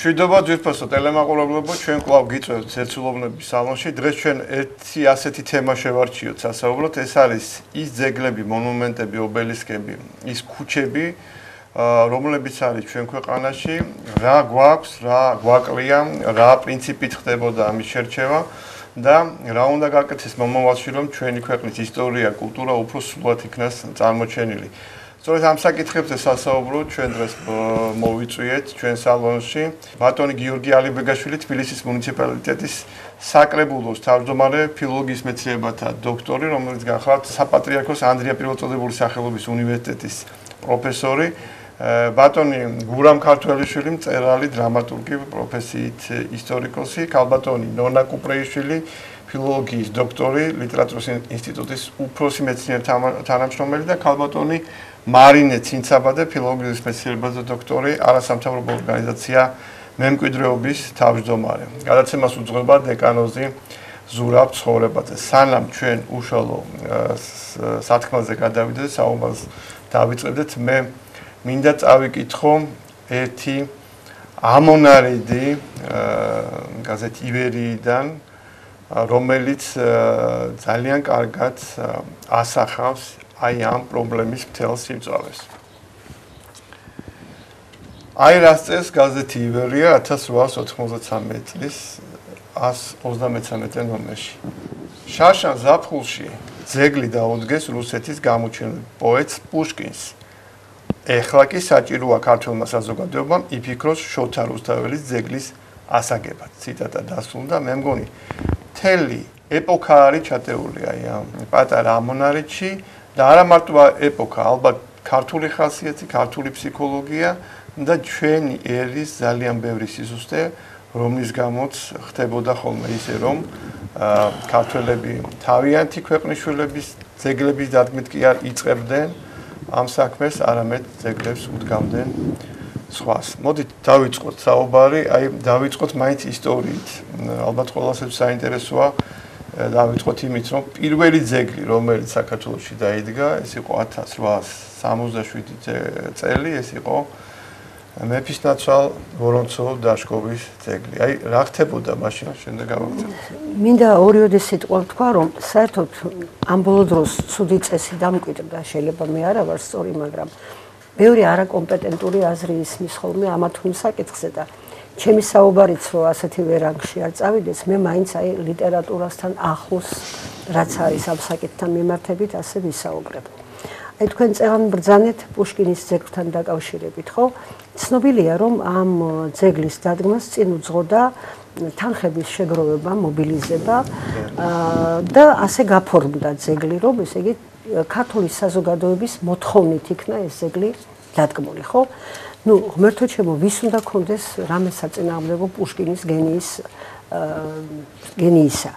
მშვიდობა ძვირფასო ტელემაყურებლებო, ჩვენ კვლავ გიწევთ ერთსულოვნების სალონში. დღეს ჩვენ ერთი ასეთი თემა შევარჩიოთ სასაუბროდ. ეს არის ის ძეგლები, მონუმენტები, ობელისკები, ის ქუჩები, რომლებიც არის ჩვენ ქვეყანაში, რა გვაქვს, რა გვაკლია, რა პრინციპით ხდებოდა ამის შერჩევა და რა უნდა გაკეთდეს მომავალში, რომ ჩვენი ქვეყნის ისტორია, კულტურა უფრო სრულად იქნას წარმოჩენილი. სწორედ ამ საკითხებზე სასაუბროთ ჩვენ დღეს მოვიწვიეთ ჩვენ სალონში ბატონი გიორგი ალიბეგაშვილი თბილისის მუნიციპალიტეტის საკრებულოს თავმჯდომარე ფილოლოგიის მეცნიერებათა დოქტორი, რომელიც გახლავთ საპატრიარქოს ანდრია პირველწოდებული სახელობის უნივერსიტეტის პროფესორი, ბატონი გურამ ქართველიშვილი, მწერალი, დრამატურგი, პროფესიით ისტორიკოსი, ქალბატონი ნონა კუპრეიშვილი, ფილოლოგიის დოქტორი, ლიტერატურის ინსტიტუტის უფროსი მეცნიერი თანამშრომელი და ქალბატონი მარინე ცინცაბაძე, ფილოლოგიის მეცნიერებათა დოქტორი, არასამთავრობო ორგანიზაცია მემკვიდრეობის თავმჯდომარე. გადაცემას უძღვება დეკანოზი ზურაბ ცხოვრებაძე. სანამ ჩვენ უშუალო სათქმაზე გადავიდეთ, საუბარს დავიწყებდეთ, მე მინდა წავიკითხო ერთი ამონარიდი გაზეთ ივერიიდან, რომელიც ძალიან კარგად ასახავს აი ამ პრობლემის მთელ სიმწავეს. აი რას წერს გაზეთი ივერია 1893 წლის 133 ნომერში. შაშან ზაფხულში ძეგლი დაუდგეს რუსეთის გამოჩენილ პოეტს პუშკინს. ეხლა კი საჭიროა ქართველმა საზოგადოებამ იფიქროს შოთა რუსთაველის ძეგლის ასაგებად. ციტატა დასრულდა. მე მგონი მთელი ეპოქა არის ჩატეული აი ამ პატარა ამონარიდში და არა მარტო ეპოქა, ალბათ ქართული ხასიათი, ქართული ფსიქოლოგია და ჩვენი ერის ძალიან ბევრი სიზუსტე, რომლის გამოც ხდებოდა ხოლმე ისე, რომ ქართველები თავიანთი ქვეყნის შვილების ძეგლების დადგმით კი არ იწყებდნენ ამ საქმეს, არამედ ძეგლებს უდგამდნენ სხვას. მოდით დავიწყოთ საუბარი, აი დავიწყოთ მაინც ისტორიით. ალბათ ყველასთვის საინტერესოა დავიწყოთ იმით, რომ პირველი ძეგლი, რომელიც საქართველოში დაიდგა, ეს იყო 1867 წელი, ეს იყო მეფისნაცვალ ვორონცოვ დაშკოვის ძეგლი. აი რა ხდებოდა მაშინ, შემდეგ გავაგრძელებთ. მინდა ორიოდე სიტყვა ვთქვა, რომ საერთოდ ამ ბოლო დროს ცუდი წესი დამკვიდრდა, შეიძლება მე არა ვარ სწორი, მაგრამ ბევრი არაკომპეტენტური აზრი ისმის ხოლმე ამა თუ იმ საკითხზე და ჩემი საუბარიც რომ ასეთივე რანგში არ წავიდეს, მე მაინც აი ლიტერატურასთან ახლოს რაც არის ამ საკითხთან მიმართებით ასე ვისაუბრებ. აი თქვენ წეგან ბრძანეთ პუშკინის ძეგლთან დაკავშირებით, ხო? ცნობილია რომ ამ ძეგლის დადგმას წინ უძღოდა თანხების შეგროვება, მობილიზება და ასე გაფორმდა ძეგლი, რომ ესე იგი ქართული საზოგადოების მოთხოვნით იქნა ეს ძეგლი დადგმული, ხო? ნუ ღმერთო ჩემო, ვის უნდა კონდეს რამე საწინააღმდეგო პუშკინის გენიისა.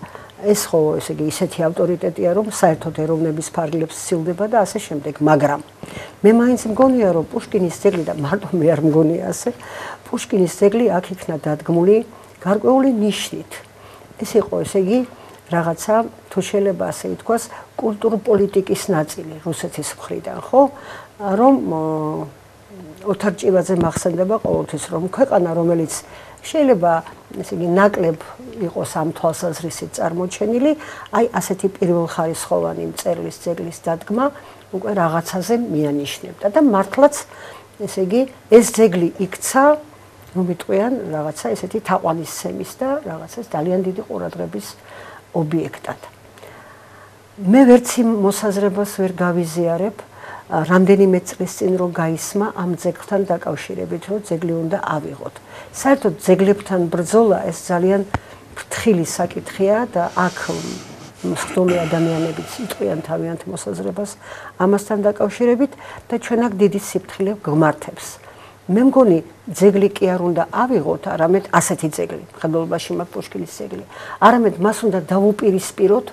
ეს ხო ესე იგი ისეთი ავტორიტეტია, რომ საერთოდ ეროვნების ფარგლებს სცილდება და ასე შემდეგ, მაგრამ მე მაინც მგონია, რომ პუშკინის ძეგლი და მარტო მე არ მგონია ასე, პუშკინის ძეგლი აქ იქნა დადგმული გარკვეული ნიშნით. ეს იყო ესე იგი რაღაცა თუ შეიძლება ასე ითქვას, კულტურპოლიტიკის ნაწილი რუსეთის მხრიდან, ხო? რომ ოთარჭივაძე მახსენდება ყოველთვის, რომ ქვეყანა, რომელიც შეიძლება ესე იგი ნაკლებ იყოს ამ თვალსაზრისით წარმოჩენილი, აი ასეთი პირველხარისხოვანი მწერლის ძეგლის დადგმა უკვე რაღაცაზე მიანიშნებდა და მართლაც ესე იგი ეს ძეგლი იქცა, მომიტყვიან რაღაცა ესეთი თაყვანისცემის და რაღაცას ძალიან დიდი ყურადღების ობიექტად. მე ვერც იმ მოსაზრებას ვერ გავიზიარებ, რამდენიმე წლის წინ რომ გაისმა ამ ძეგლთან დაკავშირებით, რომ ძეგლი უნდა ავიღოთ. საერთოდ ძეგლებთან ბრძოლა ეს ძალიან ფრთხილი საკითხია და აქ მსხდომი ადამიანებიც იტყვიან თავიანთ მოსაზრებას ამასთან დაკავშირებით და ჩვენ აქ დიდი სიფრთხილე გვმართებს. მე მგონი ძეგლი კი არ უნდა ავიღოთ, არამედ ასეთი ძეგლი, მხედველობაში მაქვს პუშკინის ძეგლი, არამედ მას უნდა დავუპირისპიროთ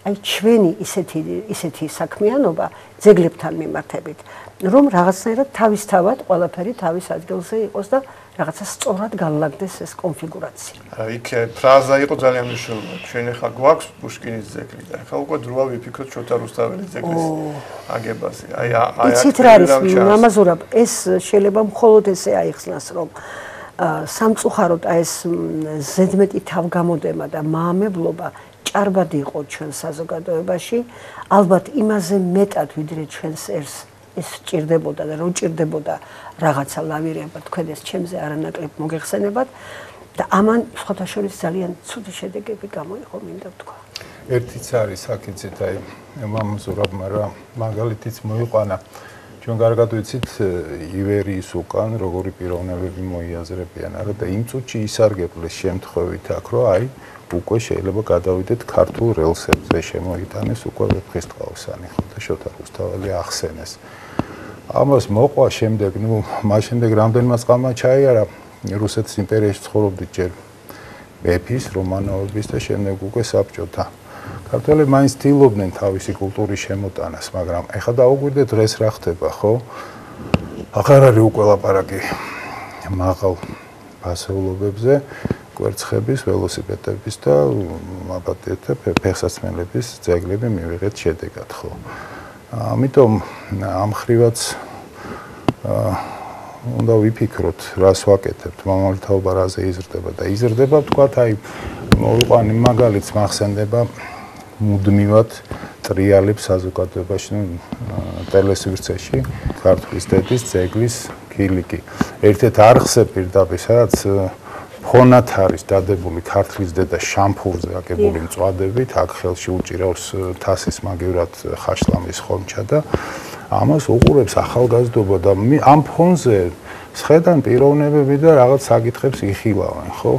აი ჩვენი ისეთი საქმიანობა ძეგლებთან მიმართებით, რომ რაღაცნაირად თავისთავად ყველაფერი თავის ადგილზე იყოს და რაღაცა სწორად განლაგდეს ეს კონფიგურაცია. იქ ფრაზა იყო ძალიან მნიშვნელოვანი. ჩვენ ახლა გვაქვს პუშკინის ძეგლი და ახლა უკვე დროა ვიფიქროთ შოთა რუსთაველის ძეგლის აგებაზე. აი იცით რა არის მამაზურაბ, ეს შეიძლება მხოლოდ ესე აიხსნას, რომ სამწუხაროდ ეს ზედმეტი თავგამოდემა და მაამებლობა ჭარბად იყო ჩვენ საზოგადოებაში, ალბათ იმაზე მეტად ვიდრე ჩვენს ეს სჭირდებოდა და რო ჭირდებოდა რაღაცა ლავირება თქვენ ეს ჩემზე არანაკლებ მოგეხსენებათ და ამან სხვათა შორის ძალიან ცუდი შედეგები გამოიღო, მინდა ვთქვა. ერთიც არის აქეცეთ აი მამზურაბმა რა მაგალითიც მოიყვანა ჩვენ კარგად ვიცით ივერიის უკან როგორი პიროვნებები მოიაზრებიან არა და იმ წუთში ისარგებლეს შემთხვევით აქ რომ აი უკვე შეიძლება გადავიდეთ ქართულ რელსებზე შემოიტანეს უკვე ვეფხისტყაოსანი ხო და შოთა რუსთაველი ახსენეს ამას მოყვა შემდეგ ნუ მას შემდეგ რამდენმა წყალმა ჩაიარა რუსეთის იმპერიაში ცხოვრობდით ჯერ მეფის რომანოვების და შემდეგ უკვე საბჭოთა ქართველები მაინც ცდილობდნენ თავისი კულტურის შემოტანას მაგრამ ეხლა დაუკვირდეთ დღეს რა ხდება ხო აღარ არის უკვე ლაპარაკი მაღალ ფასეულობებზე კვერცხების, ველოსიპედების და აბატიეთ ფეხსაცმელების ძეგლები მივიღეთ შედეგად, ხო. ამიტომ ამ ხრივაც უნდა ვიფიქროთ, რას ვაკეთებთ, მამალი თაობა რაზე იზრდება და იზრდება, თქვათ, აი, მოვიყვანი მაგალითს მახსენდება მუდმივად ტრიალებს საზოგადოებაში, ტელესვირცეში, ქართლის დედის ძეგლის ქილიკი. ერთ-ერთ არხზე პირდაპირ, სადაც ფონად არის დადებული ქართლის დედა შამფურზე აგებული მწვადებით, აქ ხელში უჭირავს თასის მაგივრად ხაშლამის ხომჩა და ამას უყურებს ახალგაზრდობა და ამ ფონზე სხედან პიროვნებები და რაღაც საკითხებს იხილავენ, ხო?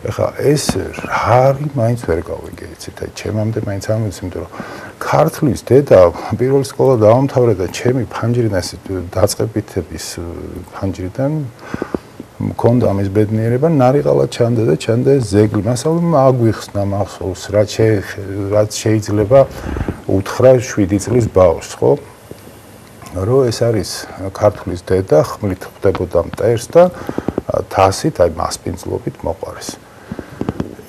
ეხლა ეს რა არის, მაინც ვერ გავიგე, იცით, აი ჩემამდე მაინც ამის, იმიტომ რომ ქართლის დედა პირველი სკოლა დაამთავრა და ჩემი ფანჯრიდან ეს დაწყებითების ფანჯრიდან მქონდა ამის ბედნიერება, ნარიყალა ჩანდა და ჩანდა ეს ზეგლი. მასალამ აგვიხსნა მახსოვს, რაც შეიძლება უთხრა 7 წლის ბავშვს, ხო? რომ ეს არის ქართლის დედა, ხმლით ხდებოდა მტერს და თასით, აი მასპინძლობით მოყარეს.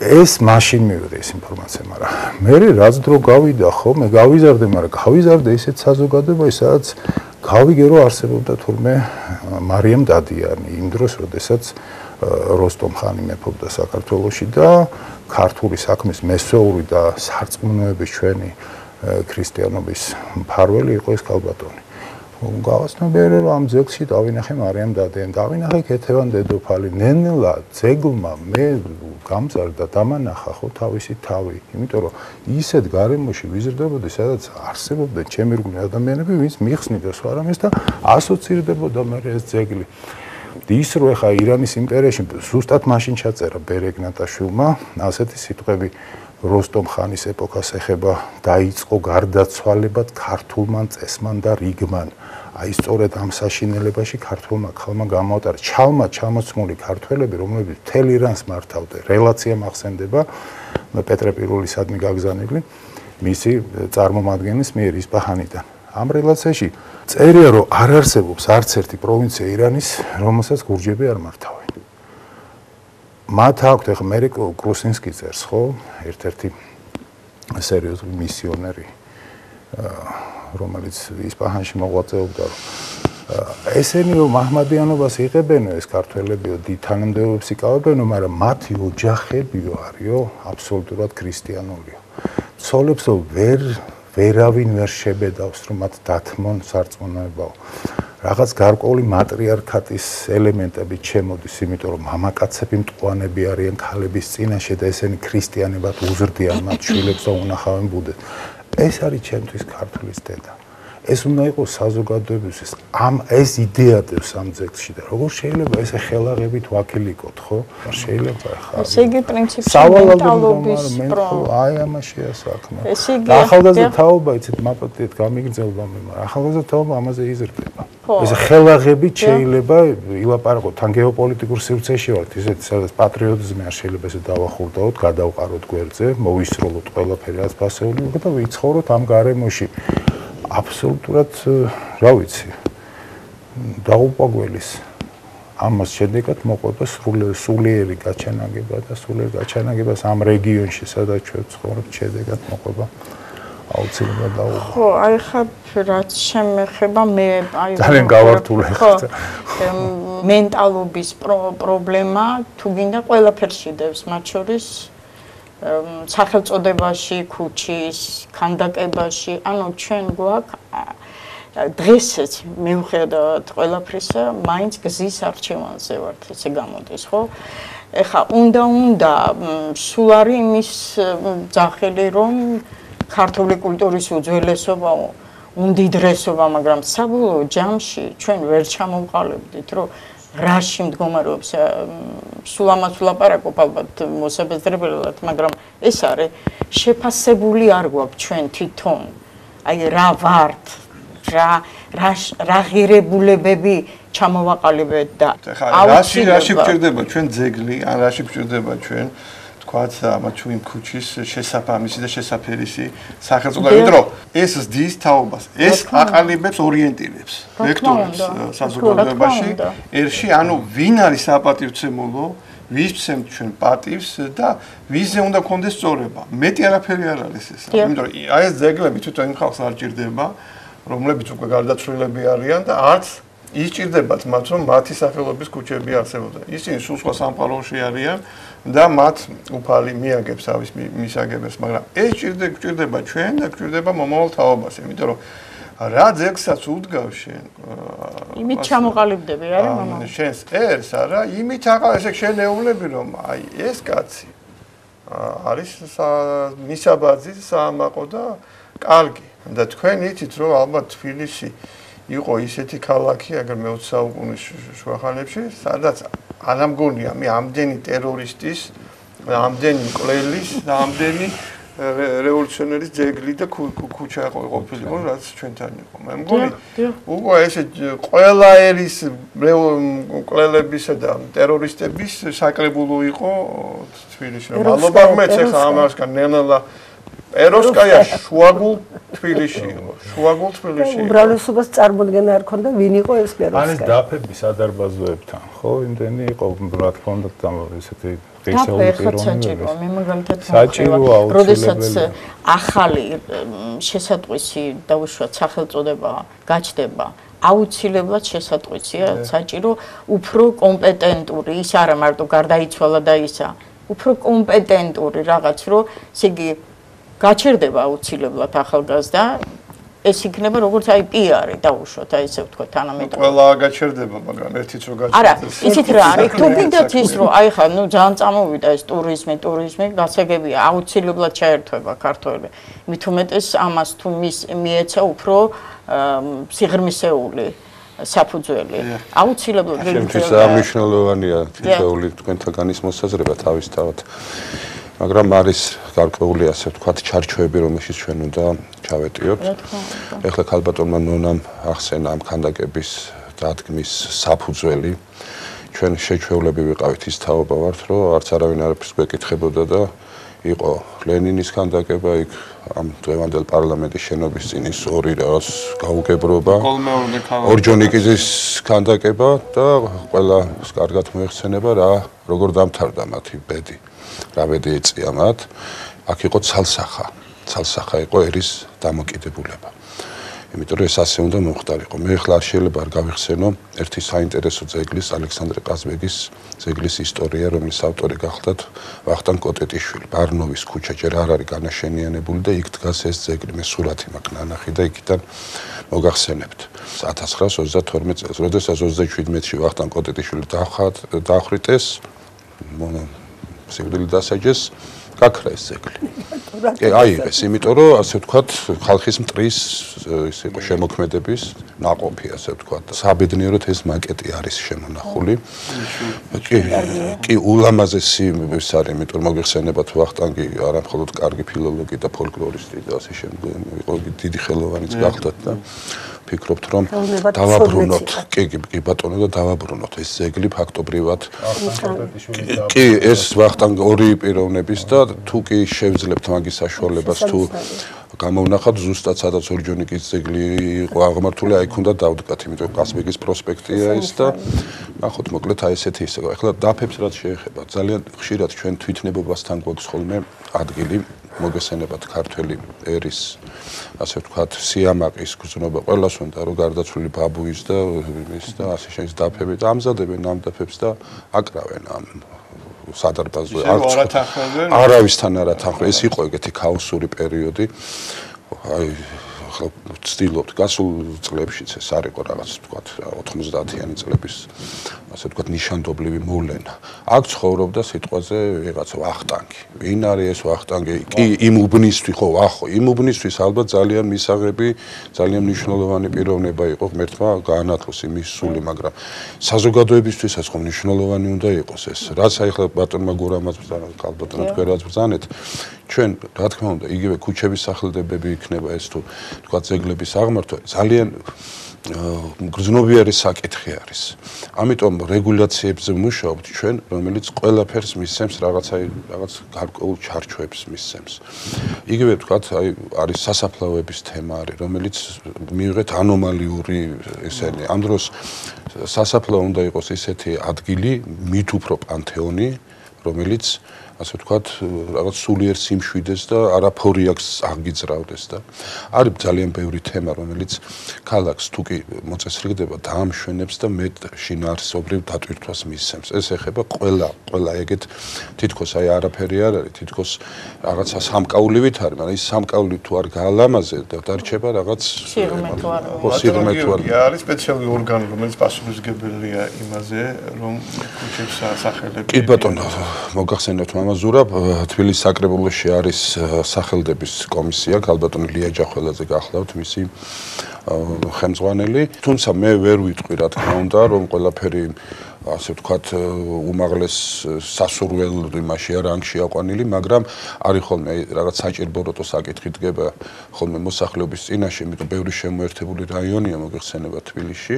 ეს მაშინ მივიღე ეს ინფორმაცია, მაგრამ მე რაც დრო გავიდა, ხო, მე გავიზარდე, მაგრამ გავიზარდე ისეთ საზოგადოებაში, სადაც გავიგე რომ არსებობდა თურმე მარიამ დადიანი იმ დროს, როდესაც როსტომ ხანი მეფობდა საქართველოში და ქართული საქმის მესვეული და სარწმუნოების ჩვენი ქრისტიანობის მფარველი იყო ეს ქალბატონი. გავაცნობიერე რომ ამ ძეგლში დავინახე მარიამ დადიანი, დავინახე ქეთევან დედოფალი, ნენელა ძეგლმა მე გამზარდა დამანახა ხო თავისი თავი, იმიტომ რომ ისეთ გარემოში ვიზრდებოდი, სადაც არსებობდნენ ჩემი რგული ადამიანები, ვინც მიხსნიდა სხვა რამეს და ასოცირდებოდა მე ეს ძეგლი. ის რო ეხა ირანის იმპერიაში ზუსტად მაშინ ჩაწერა ბერეგნატაშვილმა ასეთი სიტყვები როსტომ ხანის ეპოქას ეხება დაიწყო გარდაცვალებად ქართულმა წესმან და რიგმან. აი სწორედ ამ საშინელებაში ქართულმა ხალმა გამოატარა ჩალმა ჩამოცმული ქართველები, რომლებიც მთელ ირანს მართავდნენ. რელაცია მახსენდება პეტრე პირველისადმი გაგზავნილი მისი წარმომადგენლის მიერ ისპაჰანიდან. ამ რელაციაში წერია რომ არ არსებობს არც ერთი პროვინცია ირანის, რომელსაც გურჯები არ მართავენ. მათ აქვთ ახლა მე კრუსინსკი წერს, ხო? ერთ-ერთი სერიოზული მისიონერი რომელიც ისპაჰანში მოღვაწეობდა, რომ ესენი რომ მაჰმადიანობას იღებენო ეს ქართველებიო, დიდ თანამდებობებს იკავებენო, მაგრამ მათი ოჯახებიო არისო აბსოლუტურად ქრისტიანულიო. ცოლებსო ვერავინ ვერ შებედავს, რომ მათ დათმონ სარწმუნოებაო. რაღაც გარკვეული მატრიარქატის ელემენტები ჩემოდის, იმიტომ რომ მამაკაცები მტყუანები არიან ქალების წინაშე და ესენი ქრისტიანებად უზრდიან მათ შვილებს და უნახავენ ბუდეს. ეს არის ჩემთვის ქართლის დედა. ეს უნდა იყოს საზოგადოებისთვის ეს იდეატებს ამ ძეგლში და როგორ შეიძლება ესე ხელაღებით ვაქილიკოთ, ხო? შეიძლება ხა. ესე იგი პრინციპში მენტალობის აი ამაშია საქმე. ახალგაზრდა თაობა იცით მაპატიეთ გამიგრძელდა მე, მაგრამ ახალგაზრდა თაობა ამაზე იზრდება. ეს ხელაღებით შეიძლება ილაპარაკოთ თან გეოპოლიტიკურ სივრცეში ვართ, ისეთ სადაც პატრიოტიზმი არ შეიძლება ესე დავახურდაოთ, გადავყაროთ გვერდზე, მოვისროლოთ ყველაფერი რაც ფასეული იყო და ვიცხოვროთ ამ გარემოში. აბსოლუტურად, რა ვიცი, დაუპაგველის ამას შედეგად მოყვება სულიერი გაჩანაგება და სულიერ გაჩანაგებას ამ რეგიონში, სადაც ჩვენ ცხოვრობთ, შედეგად მოყვება აუცილებლად დაუბრუნდა. ხო, აი ხა რაც შემეხება მე აი ძალიან გავართულე ხარ. მენტალობის პრობლემა თუ გინდა ყველაფერს შედევს, მათ შორის სახელწოდებაში, ქუჩის, ქანდაკებაში, ანუ ჩვენ გვაქვს დღესაც მიუხედავად ყველაფრისა, მაინც გზის არჩევანზე ვართ, ესე გამოდის, ხო? ეხა უნდა სულ არის იმის ძახილი, რომ ქართული კულტურის უძველესობა, უმდიდრესობა, მაგრამ საბოლოო ჯამში ჩვენ ვერ ჩამოვყალიბდით, რომ რაში მდგომარეობს სულ ამას ვლაპარაკობ ალბათ მოსაბეზრებელად, მაგრამ ეს არის შეფასებული არ გვაქვს ჩვენ თვითონ. აი რა ვართ, რა ღირებულებები ჩამოვაყალიბეთ და რაში გვჭირდება ჩვენ ძეგლი, ან რაში გვჭირდება ჩვენ თქვათ ამა თუ იმ ქუჩის შესაფამისი და შესაფერისი სახელწოდება, იმიტომ რომ ეს ზდის თაობას, ეს აყალიბებს ორიენტირებს ვექტორებს საზოგადოებაში, ერში, ანუ ვინ არის საპატივცემულო, ვისცემთ ჩვენ პატივს და ვისზე უნდა გქონდეს სწორება. მეტი არაფერი არ არის ეს. იმიტომ რომ აი ეს ძეგლები თვითონ იმ ხალხს არ ჭირდება, რომლებიც უკვე გარდაცვლილები არიან და არც ის ჭირდებათ მათ, რომ მათი სახელობის ქუჩები არსებობდნენ. ისინი სულ სხვა სამყაროში არიან და მათ უფალი მიაგებს ავის მისაგებებს, მაგრამ ეს ჭირდება ჩვენ და ჭირდება მომავალ თაობას, იმიტომ რომ რა ძეგლსაც უდგავ შენ იმით ჩამოყალიბდები, არა მამა? შენს ერს არა, იმით ესე შენეულები, რომ აი ეს კაცი არის მისაბაძის საამაყო და კარგი. და თქვენ იცით, რომ ალბათ თბილისი იყო ისეთი ქალაქი, აგერ მე-20 საუკუნის შუახანებში, სადაც არ ამგონია მე ამდენი ტერორისტის, ამდენი მკვლელის და ამდენი რევოლუციონერის ძეგლი და ქუჩა ყოფილიყო, რაც ჩვენთან იყო. მე მგონი, უკვე ესე ყველა ერის მკვლელებისა და ტერორისტების საკრებულო იყო თბილისში. მადლობა მეც ახლა ამასგან ნელა ეროსკაია შუაგულ თბილისში იყო. შუაგულ თბილისში. უბრალესობას წარმოდგენა არ ქონდა, ვინ იყო ეს ეროსკაია. არის დაფები სადარბაზოებთან, ხო? იმდენი იყო, რა თქმა უნდა, ესეთი ღირსეული პიროვნებები. მე მაგალითად ვამხრივ, როდესაც ახალი შესატყვისი დაუშვათ სახელწოდება გაჩნდება, აუცილებლად შესატყვისია საჭირო უფრო კომპეტენტური, ის არა მარტო გარდაიცვალა და ისა, უფრო კომპეტენტური რაღაც, რომ ესე იგი გაჩერდება აუცილებლად ახალგაზრდა, ეს იქნება როგორც აი პიარი დაუშვათ, აი ესე ვთქვა თანამედროვე. ყველა გაჩერდება, მაგრამ ერთიც რო გაჩერდება. არა, ისიც რა არის, თუ გინდათ ის რომ აი ხა, ნუ ძალიან წამოვიდა ეს ტურიზმი, გასაგებია, აუცილებლად ჩაერთვება ქართველი. მით უმეტეს ამას თუ მიეცა უფრო სიღრმისეული საფუძველი. აუცილებლად ჩემთვის აღნიშნულოვანია თითოეული თქვენთაგანის მოსაზრება თავისთავად. მაგრამ არის გარკვეული ასე ვთქვათ ჩარჩოები, რომელშიც ჩვენ უნდა ჩავეტიოთ. ეხლა ქალბატონმა ნონამ ახსენა ამ ქანდაკების დადგმის საფუძველი. ჩვენ შეჩვეულები ვიყავით ის თაობა ვართ, რომ არც არავინ არაფერს გვეკითხებოდა და იყო ლენინის ქანდაკება, იქ ამ დღევანდელ პარლამენტის შენობის წინ ის ორი რაღაც გაუგებრობა. ორჯონიკიძის ქანდაკება და ყველას კარგად მოეხსენება რა როგორ დამთავრდა მათი ბედი. რა ბედი ეწია მათ. აქ იყო ცალსახა იყო ერის დამოკიდებულება. იმიტომ რომ ეს ასე უნდა მოხდარიყო. მე ახლა არ შეიძლება არ გავიხსენო ერთი საინტერესო ძეგლის, ალექსანდრე ყაზბეგის ძეგლის ისტორია, რომლის ავტორი გახლდათ ვახტანგ კოტეტიშვილი. ბარნოვის ქუჩა ჯერ არ არის განაშენიანებული და იქ დგას ეს ძეგლი. მე სურათი მაქვს ნანახი და იქიდან მოგახსენებთ. 1932 წელს, როდესაც 37-ში ვახტანგ კოტეტიშვილი დაახრიტეს, სიკვდილით დასაჯეს, გაქრა ეს ძეგლი. აიღეს, იმიტომ რომ ასე ვთქვათ, ხალხის მტრის ის იყო შემოქმედების ნაყოფი, ასე ვთქვათ. საბედნიეროდ ეს მაკეტი არის შემონახული. კი, ულამაზესი ის არის, იმიტომ რომ მოგეხსენებათ ვახტანგი არა მხოლოდ კარგი ფილოლოგი და ფოლკლორისტი და ასე შემდეგ, იყო დიდი ხელოვანიც გახლდათ და ფიქრობთ რომ დავაბრუნოთ, კი ბატონო და დავაბრუნოთ ეს ძეგლი ფაქტობრივად. კი, ეს ვახტანგ ორი პიროვნების და თუ კი შევძლებთ მაგის საშუალებას თუ გამოვნახავთ ზუსტად სადაც ორჯონიკის ძეგლი იყო აღმართული, აი უნდა დავდგათ, იმიტომ რომ ყაზბეგის პროსპექტია ეს და ნახოთ მოკლედ აი ესეთი ისე. ეხლა დაფებს რაც შეეხება, ძალიან ხშირად ჩვენ თვითნებობასთან გვაქვს ხოლმე ადგილი, მოგესალმებათ ქართველი ერის, ასე ვთქვათ, სიამაყის გზნობა. ყველას უნდა რომ გარდაცვლილი ბაბუის და ის და ასე შეის დაფები და ამზადებენ ამ დაფებს და აკრავენ ამ სადარბაზო არავისთან არ ათანხმება. ეს იყო ეგეთი ქაოსური პერიოდი. აი ვცდილობთ გასულ წლებშიც ეს არ იყო რაღაც ვთქვათ 90-იანი წლების ასე ვთქვათ ნიშანდობლივი მოვლენა. აქ ცხოვრობდა სიტყვაზე ვიღაცა ვახტანგი. ვინ არის ეს ვახტანგი? კი იმ უბნისთვის ხო, ახო, იმ უბნისთვის ალბათ ძალიან მისაღები, ძალიან მნიშვნელოვანი პიროვნება იყო ღმერთმა გაანათლოს იმის სული, მაგრამ საზოგადოებისთვისაც ხო მნიშვნელოვანი უნდა იყოს ეს. რაც აი ხლა ბატონმა გურამაც ბრძანა, ალბათ თქვენაც ბრძანეთ. ჩვენ რა თქმა უნდა იგივე ქუჩების სახელდებები იქნება ეს თუ თქვა ძეგლების აღმართვა ძალიან გრძნობიარე საკითხი არის. ამიტომ რეგულაციებზე ვმუშაობთ ჩვენ, რომელიც ყველაფერს მისცემს რაღაც გარკვეულ ჩარჩოებს მისცემს. იგივე ვთქვათ, აი არის სასაფლაოების თემა არის, რომელიც მიიღეთ ანომალიური ესენი. ამ დროს სასაფლაო უნდა იყოს ისეთი ადგილი, მით უფრო პანთეონი, რომელიც ასე ვთქვათ, რაღაც სულიერ სიმშვიდეს და არაფერი აქვს აღგიძრავდეს და არის ძალიან ბევრი თემა, რომელიც ქალაქს თუ კი მოწესრიგდება დაამშვენებს და მეტ შინაარსობრივ დატვირთვას მისცემს. ეს ეხება ყველა ეგეთ თითქოს აი არაფერი არ არის, თითქოს რაღაცა სამკაულივით არის, მაგრამ ის სამკაული თუ არ გაალამაზე და დარჩება რაღაც სიღრმე თუ არ არის სპეციალური ორგანო, რომელიც პასუხისმგებელია იმაზე, რომ ქუჩებს ასახელებს. კი ბატონო, მოგახსენებთ მამაზურაბ, თბილისის საკრებულოში არის სახელდების კომისია, ქალბატონი ლია ჯახველაძე გახლავთ მისი ხელმძღვანელი. თუმცა მე ვერ ვიტყვი რა თქმა უნდა, რომ ყველაფერი ასე ვთქვათ უმაღლეს სასურველ იმაშია რანგში აყვანილი, მაგრამ არის ხოლმე რაღაც საჭირბოროტო საკითხი დგება ხოლმე მოსახლეობის წინაშე, იმიტომ ბევრი შემოერთებული რაიონია მოგეხსენება თბილისში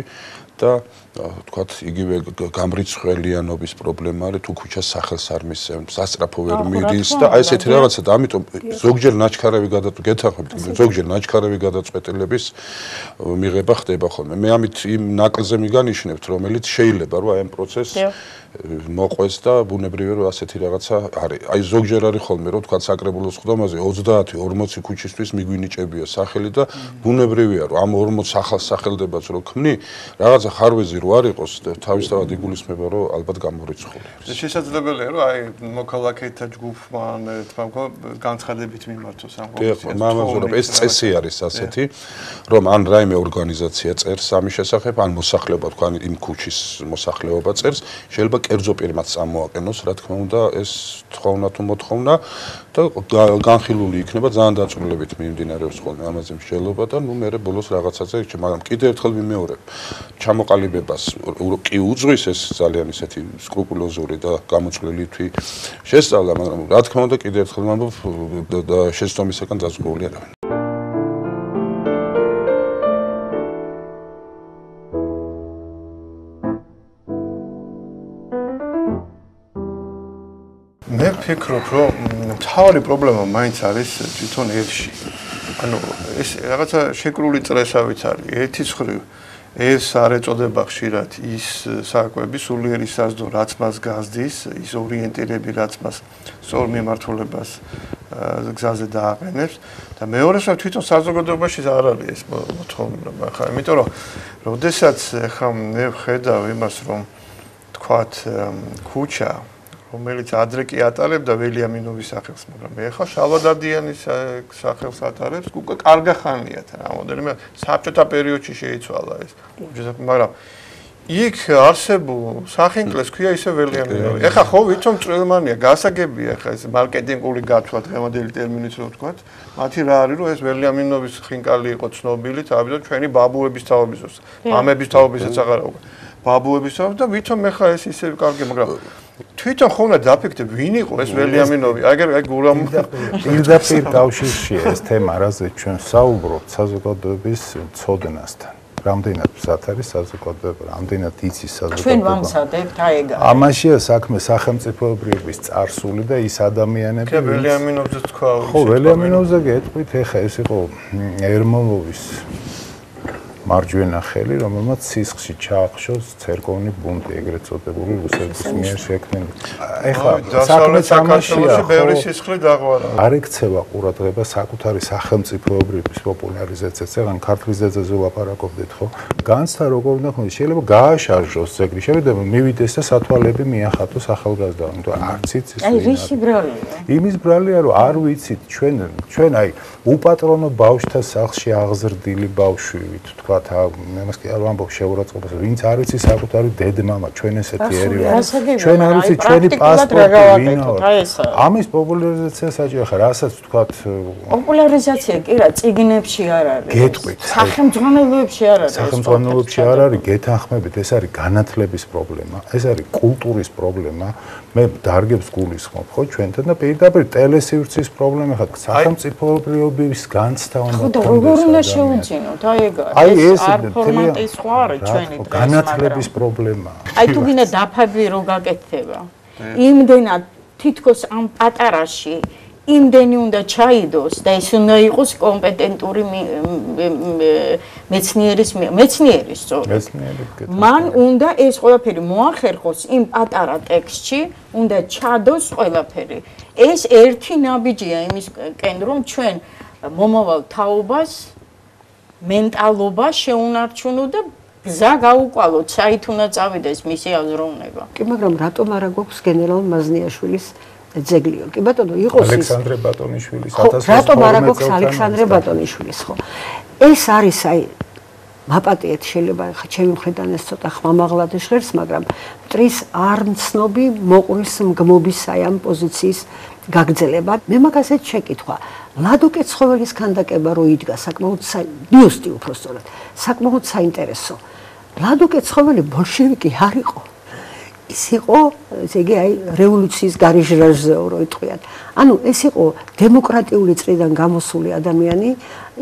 და ვთქვათ იგივე გამრიცხველიანობის პრობლემა არის, თუ ქუჩას სახელს არ მისცემს, სასწრაფო ვერ მიდის და აი ესეთი რაღაცა და ამიტომ ზოგჯერ ნაჩქარევი ზოგჯერ ნაჩქარევი გადაწყვეტილების მიღება ხდება ხოლმე. მე ამით იმ ნაკლზე მიგანიშნებთ, რომელიც შეიძლება რომ აი ამ პროცესს მოყვეს და ბუნებრივია რომ ასეთი რაღაცა არის. აი ზოგჯერ არის ხოლმე რომ თქვა საკრებულოს ხდომაზე 30-40 ქუჩისთვის მიგვინიჭებია სახელი და ბუნებრივია რომ ამ 40 ახალ სახელდებას რო ქმნი, რაღაცა ხარვეზი რო არ იყოს, თავისთავად იგულისხმება რომ ალბათ გამორიცხული არის. შესაძლებელია რომ აი მოქალაქეთა ჯგუფმა განცხადებით მიმართოს ამ კომისიას. მამაზურაბ, ეს წესი არის ასეთი, რომ ან რაიმე ორგანიზაცია წერს ამის შესახებ, ან მოსახლეობა თქვა იმ ქუჩის მოსახლეობა წერს, შეიძლება კერძო პირმაც წამოაყენოს, რა თქმა უნდა, ეს თხოვნა თუ მოთხოვნა და განხილული იქნება, ძალიან დაწვრილებით მიმდინარეობს ხოლმე ამაზე მსჯელობა და ნუ მე ბოლოს რაღაცაზე, მაგრამ კიდევ ერთხელ ვიმეორებ, ჩამოყალიბებას კი უძღვის ეს ძალიან ისეთი სკრუპულოზური და გამოწვლილი შესწავლა, მაგრამ რა თქმა უნდა კიდევ ერთხელ ვამბობ და შეცდომისაგან დაზღვეული არავინ. მე ვფიქრობ, რომ მთავარი პრობლემა მაინც არის თვითონ ერში. ანუ ეს რაღაცა შეკრული წრესავით არის. ერთის მხრივ ეს არ ეწოდება ხშირად ის საკვები, სულიერი საზდო, რაც მას გაზდის, ის ორიენტირები, რაც მას სწორ მიმართულებას გზაზე დააყენებს და მეორესად თვითონ საზოგადოებაში არ არის ეს მოთხოვნა. ხა, იმიტომ რომ როდესაც ხა მე ვხედავ იმას, რომ თქვათ ქუჩა რომელიც ადრე კი ატარებდა ველიამინოვის სახელს, მაგრამ ეხლა შალვადადიანის სახელს ატარებს, უკვე კარგა ხანია თან, რამოდენიმე საბჭოთა პერიოდში შეიცვალა ეს. მაგრამ იქ არსებულ სახინკლეს ქვია ისე ველიამინოვი. ეხლა ხო ვითომ წვრილმანია, გასაგებია ეხლა ეს მარკეტინგული გათვლა დღევანდელი ტერმინით რო ვთქვათ, მათი რა არის რომ ეს ველიამინოვის ხინკალი იყო ცნობილი, თავიდან ჩვენი ბაბუების თაობის დროს, მამების თაობისაც აღარა უკვე. ბაბუების თაობის და ვითომ ეხლა ეს ისე კარგი, მაგრამ თვითონ ხო უნდა დაფიქრდე ვინ იყო ეს ველიამინოვი? აი გურამ პირდაპირ კავშირშია ეს თემა, რაზეც ჩვენ საუბრობთ საზოგადოების ცოდნასთან. რამდენად მზად არის საზოგადოება, რამდენად იცის საზოგადოება. ჩვენ ვამზადებთ აი ეგ. ამაშია საქმე სახელმწიფოებრიობის წარსული და ის ადამიანები. კი ველიამინოვზე თქვა. ხო, ველიამინოვზე გეტყვით, ეხა ეს იყო ერმოლოვის მარჯვენა ხელი, რომელმაც სისხლში ჩაახშოს ცერკოვნი ბუნტი, ეგრეთ წოდებული რუსების მიერ შექმნილი. ეხლა საქმე თამაშია, ბევრი სისხლი დაღვარა. არ ექცევა ყურადღება საკუთარი სახელმწიფოებრიობის პოპულარიზაციას. ეხლა ქართლის ძეგლზე ვლაპარაკობდით, ხო? განცდა როგორ უნდა ხონდეს, შეიძლება გააშარჟოს ძეგლი, შეიძლება მივიდეს და სათვალები მიახატოს ახალგაზრდამ, იმიტომ არც იცის. აი რისი ბრალია? იმის ბრალია, რომ არ ვიცით ჩვენ აი უპატრონო ბავშვთა სახლში აღზრდილი ბავშვი თქვა მემას კი არ ვამბობ შეურაცხყოფას, ვინც არ იცის საკუთარი დედმამა, ჩვენ ესეთი ერი ვარ. ჩვენ არ ვიცით ჩვენი პასპორტი ვინა ვარ. ამის პოპულარიზაცია საჭირო ხარ, რასაც თქვათ პოპულარიზაცია კი რა, წიგნებში არ არის. გეტყვით. სახელმძღვანელოებში არ არის. სახელმძღვანელოებში არ არის, გეთანხმებით, ეს არის განათლების პრობლემა, ეს არის კულტურის პრობლემა. მე დარგებს გულისხმობ, ხო, ჩვენთან და პირდაპირ ტელესივრცის პრობლემა ხარ, სახელმწიფოებრიობის განცდა უნდა ხო და როგორ უნდა შევუძინოთ, აი ეს არ ფორმატის ხო არის ჩვენი დღეს, განათლების პრობლემაა. აი თუ გინდა დაფები რო გაკეთდება, იმდენად თითქოს ამ პატარაში იმდენი უნდა ჩაიდოს და ეს უნდა იყოს კომპეტენტური მეცნიერი სწორედ. მან უნდა ეს ყველაფერი მოახერხოს იმ პატარა ტექსტში, უნდა ჩადოს ყველაფერი. ეს ერთი ნაბიჯია იმისკენ, რომ ჩვენ მომავალ თაობას მენტალობა შეუნარჩუნოთ და გზა გაუყვალოთ, საით უნდა წავიდეს მისი აზროვნება. კი, მაგრამ რატომ არა გვაქვს გენერალ მაზნიაშვილის ძეგლიო? კი ბატონო, იყოს ის ალექსანდრე ბატონიშვილის 1912 რატომ არა გვაქვს ალექსანდრე ბატონიშვილის, ხო? ეს არის აი მაპატიეთ შეიძლება ხა ჩემი მხრიდან ეს ცოტა ხმამაღლად ჟღერს, მაგრამ მტრის არცნობი მოყრის მგმობის აი ამ პოზიციის გაგრძელება. მე მაგასაც შეკითხვა, ლადოკე ცხოველის ქანდაკება რო იდგა საკმაოდ ბიუსტი უпростоრად, საკმაოდ საინტერესო. ლადოკე ცხოველი ბოლშევიკი არ იყო. ის იყო, ესე იგი, აი რევოლუციის გარიჟრაჟზეო რო იტყვიან. ანუ ეს იყო დემოკრატიული წრიდან გამოსული ადამიანი,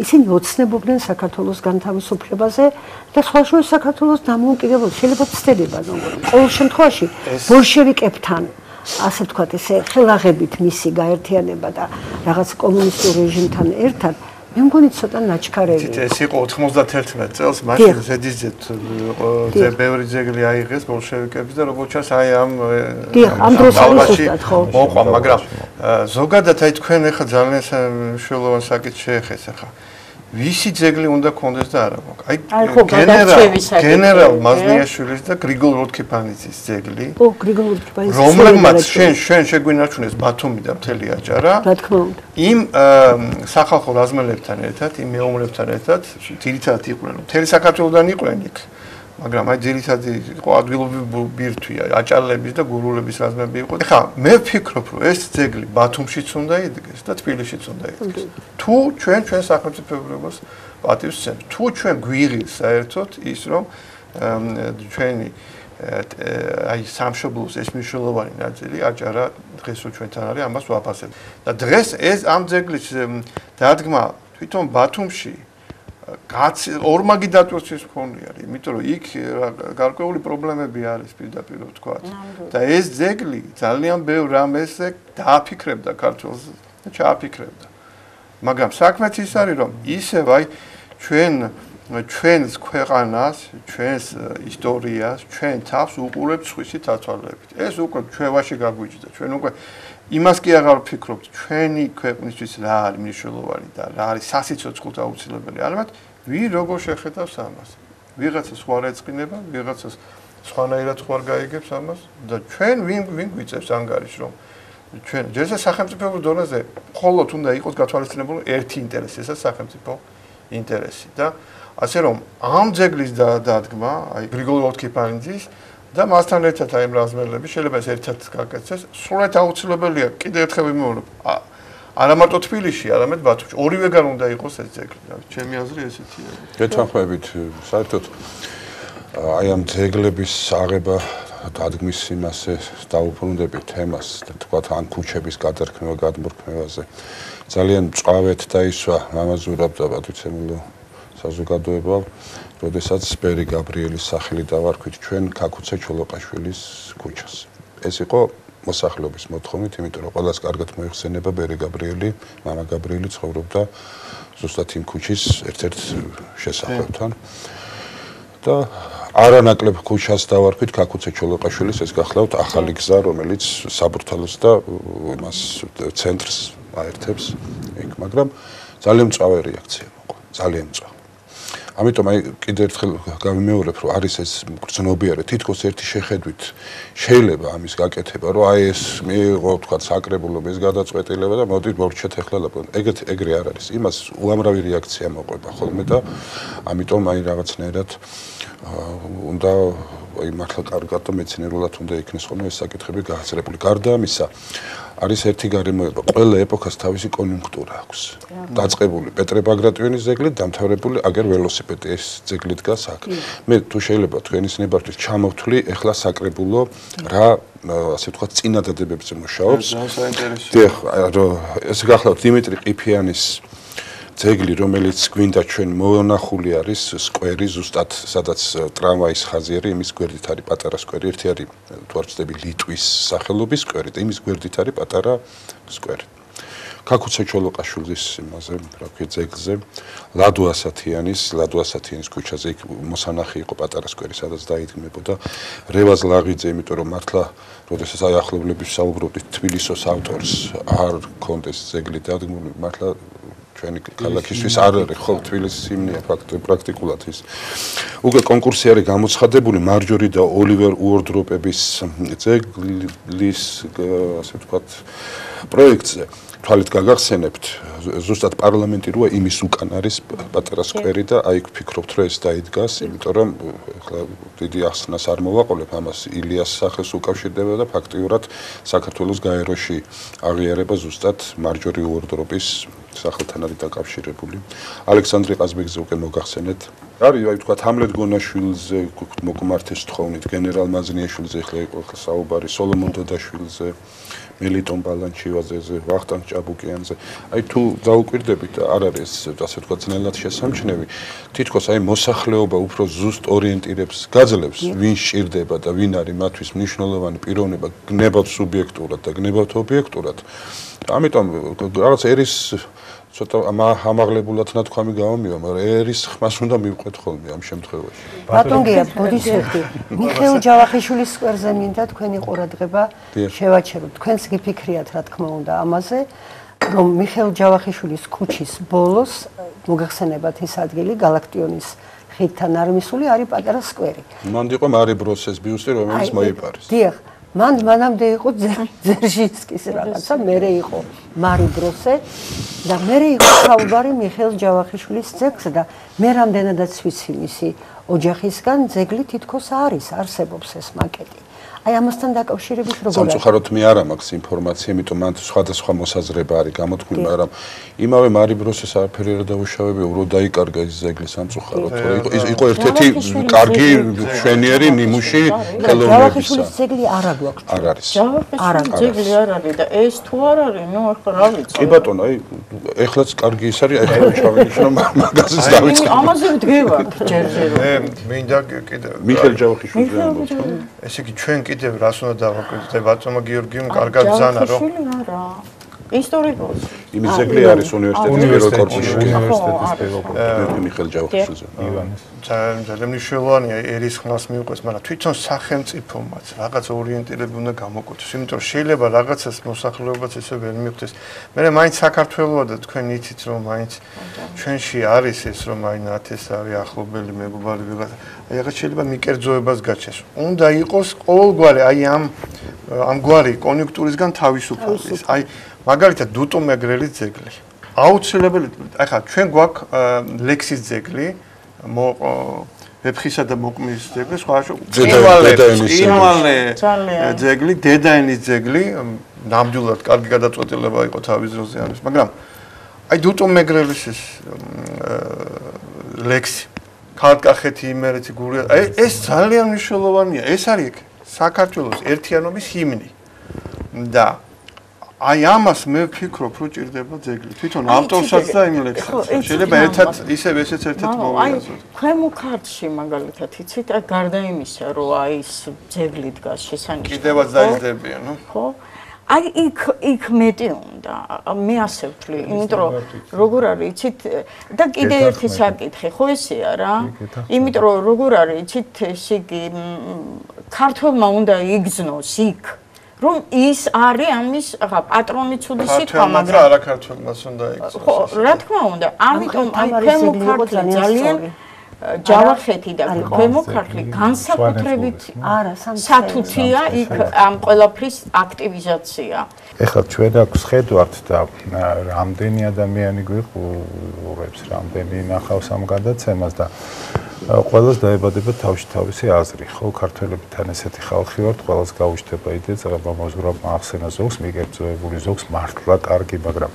ისინი ოცნებობდნენ საქართველოს განთავისუფლებაზე და სხვაშორის საქართველოს დამოუკიდებლობას შეიძლება ცდება, მაგრამ ყოველ შემთხვევაში ბოლშევიკებთან ასე ვთქვათ, ესე ხელაღებით მისი გაერთიანება და რაღაც კომუნისტურ რეჟიმთან ერთად მე მგონი ცოტა ნაჩქარევია. ეს იყო 91 წელს, მაშინ ზედიზედ ბევრი ძეგლი აიღეს ბოლშევიკების და როგორც ჩანს აი ამ დროს ზუსტად ხო მოყვა, მაგრამ ზოგადად აი თქვენ ახლა ძალიან მნიშვნელოვან საკითხს შეეხეს ახლა. ვისი ძეგლი უნდა კონდეს და არა მოყვა. აი გენერალ მაზნიაშვილის და გრიგოლ როდქიფანიძის ძეგლი. ო, გრიგოლ როდქიფანიძის. რომლებმაც შენ შეგვინარჩუნეს ბათუმი და მთელი აჭარა. რა თქმა უნდა. იმ სახალხო რაზმელებთან ერთად, იმ მეომრებთან ერთად, ძირითადად იყვნენ, მთელი საქართველოდან იყვნენ იქ. მაგრამ აი ძირითადი იყო ადგილობრივი ბირთვია, აჭარლების და გურულების რაზმები იყო. ეხლა მე ვფიქრობ, რომ ეს ძეგლი ბათუმშიც უნდა იდგეს და თბილისშიც უნდა იდგეს. თუ ჩვენ სახელმწიფოებრიობას პატივს ვცემთ, თუ ჩვენ გვიღირს საერთოდ ის, რომ ჩვენი აი სამშობლოს ეს მნიშვნელოვანი ნაწილი აჭარა დღეს რო ჩვენთან არის, ამას ვაფასებთ. და დღეს ეს ამ ძეგლის დადგმა თვითონ ბათუმში ორმაგი დატვირთვის მქონი არის, იმიტომ რომ იქ გარკვეული პრობლემები არის პირდაპირ ვთქვათ. და ეს ძეგლი ძალიან ბევრ რამეზე დააფიქრებდა ქართველს და ჩააფიქრებდა. მაგრამ საქმეც ის არის, რომ ისევ აი ჩვენს ქვეყანას, ჩვენს ისტორიას, ჩვენ თავს უყურებთ სხვისი თვალსაზრისით. ეს უკვე ჩვევაში გაგვიჯდა. ჩვენ უკვე იმას კი აღარ ვფიქრობთ, ჩვენი ქვეყნისთვის რა არის მნიშვნელოვანი და რა არის სასიცოცხლო აუცილებელი. ალბათ, ვინ როგორ შეხედავს ამას? ვიღაცა სხვა რეწკინება, ვიღაცა სხვანაირად სხვა გაიგებს ამას და ჩვენ ვინ გვიწევს ანგარიშს, რომ ჩვენ ჯერზე სახელმწიფო დონეზე მხოლოდ უნდა იყოს გათვალისწინებული ერთი ინტერესი, ესეც სახელმწიფო ინტერესი და ასე რომ ამ ძეგლის დადგმა, აი გრიგოლ როდქიფანიძის და მასთან ერთად აი რაზმელები შეიძლება ეს ერთად გაკეთდეს, სრულად აუცილებელია. კიდევ ერთხელ ვიმეორებ, არა მარტო თბილისში, არამედ ბათუმში. ორივეგან უნდა იყოს ეს ძეგლი. ჩემი აზრი ესეთია. გეთანხმებით, საერთოდ აი ამ ძეგლების აღება დადგმის იმასე დაუბრუნდები თემას და თქვათ ან ქუჩების გადარქმევა, გადმორქმევაზე. ძალიან მწვავედ დაისვა მამაზურაბ და პატრიცემულო საზოგადოება, როდესაც ბერი გაბრიელის სახელი დავარქვით ჩვენ ქაქუცე ჩოლოყაშვილის ქუჩას. ეს იყო მოსახლეობის მოთხოვნით, იმიტომ რომ ყველას კარგად მოიხსენება ბერი გაბრიელი, მამა გაბრიელი ცხოვრობდა ზუსტად იმ ქუჩის ერთ-ერთ შესახვევთან. და არანაკლებ ქუჩას დავარქვით ქაქუცე ჩოლოყაშვილის ეს გახლავთ ახალი გზა რომელიც საბურთალოს და იმას ცენტრს აერთებს იქ მაგრამ ძალიან მწვავე რეაქცია მოყვა ძალიან მწვავე ამიტომ აი კიდევ ერთხელ გავიმეორებ რომ არის ეს გრძნობიარე თითქოს ერთი შეხედვით შეიძლება ამის გაკეთება რომ აი ეს მიიღო თქვა საკრებულო ეს გადაწყვეტილება და მოდით მორჩეთ ახლა ლაპარაკობთ ეგრე არ არის იმას უამრავი რეაქცია მოყვება ხოლმე და ამიტომ აი რაღაცნაირად უნდა აი მართლა კარგად და მეცნიერულად უნდა იქნეს ხოლმე ეს საკითხები გააზრებული გარდა ამისა არის ერთი გარემოება ყველა ეპოქას თავისი კონიუნქტურა აქვს დაწყებული პეტრე ბაგრატიონის ძეგლით დამთავრებული აგერ ველოსიპედი ეს ძეგლი დგას აქ მე თუ შეიძლება თქვენის ნებართვით ჩამოვთვლი ეხლა საკრებულო რა ასე ვთქვათ წინადადებებზე მუშაობს ეს გახლავთ დიმიტრი ყიფიანის ძეგლი რომელიც გვინდა ჩვენ მონახული არის სკვერი ზუსტად სადაც ტრამვაის ხაზი არის იმის გვერდით არის პატარა სკვერი ერთი არის თუ არ ვცდები ლიტვის სახელობის სკვერი და იმის გვერდით არის პატარა სკვერი ქაქუცე ჩოლოყაშვილის იმაზე რა ქვია ძეგლზე ლადო ასათიანის ქუჩაზე იქ მოსანახი იყო პატარა სკვერი სადაც დაიდგმებოდა რევაზ ლაღიძე იმიტომ რომ მართლა როდესაც აი ახლობლების საუბრობდით თბილისის ავტორს არ კონდეს ძეგლი დადგმული მართლა ჩვენი ქალაქისთვის არ არის ხო თბილისის იმნია პრაქტიკულად ის უკვე კონკურსი არის გამოცხადებული მარჯორი და ოლივერ უორდროპების ძეგლის ასე ვთქვათ პროექტზე თვალით გაგახსენებთ ზუსტად პარლამენტი როა იმის უკან არის პატარა სკვერი და აი ვფიქრობთ რომ ეს დაიდგას იმიტომ რომ ახლა დიდი ახსნას არ მოვაყოლებ ამას ილიას სახეს უკავშირდება და ფაქტიურად საქართველოს გაეროში აღიარება ზუსტად მარჯორი უორდროპის სახელთან არის დაკავშირებული ალექსანდრე ყაზბეგზე უკვე მოგახსენეთ არის აი ვთქვათ ჰამლეთ გონაშვილზე მოგმართეს თხოვნით გენერალ მაზნიაშვილზე ახლა იყო საუბარი სოლომონ დოდაშვილზე მელიტონ ბალანჩივაძეზე ვახტანგ ჭაბუკიანზე აი თუ დაუკვირდებით არ არის ასე ვთქვათ ძნელად შესამჩნევი თითქოს აი მოსახლეობა უფრო ზუსტ ორიენტირებს გაძლევს ვინ სჭირდება და ვინ არის მათთვის მნიშვნელოვანი პიროვნება გნებავთ სუბიექტურად და გნებავთ ობიექტურად ამიტომ რაღაც ერის ცოტა ამაღლებულად ნათქვამი გამომივა, მაგრამ ერის ხმას უნდა მივყვეთ ხოლმე ამ შემთხვევაში. ბატონგია, ბოდიშევი, მიხეილ ჯავახიშვილის სკვერზე მინდა თქვენი ყურადღება შევაჩეროთ. თქვენს გიფიქრიათ, რა თქმა უნდა, ამაზე, რომ მიხეილ ჯავახიშვილის ქუჩის ბოლოს მოგახსენებათ ის ადგილი გალაქტიონის ხიდთან არ მისული არის პატარა სკვერი. მანდ იყო მარი ბროსეს ბიუსტი, რომელიც მოიპარეს. დიახ. მანამდე იყო ძერჟინსკის რაღაცა, მერე იყო მარი ბროსე და მერე იყო საუბარი მიხეილ ჯავახიშვილის ძეგლზე და მე რამდენადაც ვიცი მისი ოჯახისგან ძეგლი თითქოს არსებობს ეს მაკეტი. აი ამასთან დაკავშირებით როგორ არის? სამწუხაროდ მე არ მაქვს ინფორმაცია, იმიტომ მან სხვადასხვა მოსაზრება არის გამოთქმული, მაგრამ იმავე მარი ბროსეს არაფერი არ დაუშავებია, უბრალოდ დაიკარგა ის ძეგლი სამწუხაროდ. იყო ერთ-ერთი კარგი მშვენიერი ნიმუში ხელოვნებისა. ჯავახიშვილის ძეგლი არა გვაქვს. არ არის. ჯავახიშვილის ძეგლი არ არის და ეს თუ არ არის, ნუ ახლა რა ვიცი. კი ბატონო, აი ეხლაც კარგი ის არის, აი შევინიშნო მაგაზის დავიწყე. ამაზე ვდგევარ ჯერჯერ. მე მინდა კიდე მიხეილ ჯავახიშვილის ესე იგი ჩვენ კიდევ რას უნდა დავაკვირდეთ ბატონმა გიორგიმ კარგად ბრძანა რომ არა ისტორიკოსი იმის ძეგლი არის უნივერსიტეტის პირველ კორპუსში უნივერსიტეტის პირველ კორპუსში მიხეილ ჯავახიშვილზე ივანეს ძალიან მნიშვნელოვანია ერის ხმას მიუყვეს მაგრამ თვითონ სახელმწიფომაც რაღაც ორიენტირები უნდა გამოკვეთოს იმიტომ რომ შეიძლება რაღაცას მოსახლეობაც ესე ვერ მიხვდეს მე მაინც საქართველოა და თქვენ იცით რომ მაინც ჩვენში არის ეს რომ აი ნათეს არის ახლობელი მეგობარი ვიღაცა აი რაღაც შეიძლება მიკერძოებას გაჩეს უნდა იყოს ყოველგვარი აი ამგვარი კონიუნქტურისგან თავისუფალი აი მაგალითად დუტო მეგრელის ძეგლი აუცილებელი ახლა ჩვენ გვაქვს ლექსის ძეგლი ვეფხისა და მოკმის ძეგლი სხვა პირველი ძეგლი დედაენის ძეგლი ნამდვილად კარგი გადაწყვეტილება იყო თავის დროზე არის მაგრამ აი დუტო მეგრელის ეს ლექსი ქართკახეთი იმერეთი გურია აი ეს ძალიან მნიშვნელოვანია ეს არის საქართველოს ერთიანობის ჰიმნი და აი ამას მე ვფიქრობ რომ ჭირდება ძეგლი თვითონ ავტორსაც და იმ ლექსსაც შეიძლება ერთად ისევ ესეც ერთად მოვიაზროთ ქვემო ქართლში მაგალითად იცით გარდა იმისა რომ აი ეს ძეგლი დგას შესანიშნავად კიდევაც დაიძებიან ნუ ხო აი იქ მეტი უნდა მე ასე ვთვლი, იმიტომ რომ როგორ არის იცით და კიდე ერთი საკითხი ხო ესეა რა. იმიტომ რომ როგორ არის იცით ეს იგი ქართველმა უნდა იგზნოს იქ რომ ის არის ამის პატრონი ცუდი სიტყვა, მაგრამ არა ქართველმაც უნდა იგზნოს. ხო, რა თქმა უნდა, ამიტომ აი ქვემო ქართლი ძალიან ჯავახეთი და ქვემო ქართლი განსაკუთრებით სათუთია იქ ამ ყველაფრის აქტივიზაცია. ეხლა ჩვენ აქ ვხედავთ და რამდენი ადამიანი გვიყურებს, რამდენი ნახავს ამ გადაცემას და ყველას დაებადება თავისი აზრი, ხო, ქართველები თან ესეთი ხალხი ვართ, ყველას გაუჩნდება იდეა, ზღება მოზღვრა ახსენა ზოგს, მიგებწოებული ზოგს მართლა კარგი, მაგრამ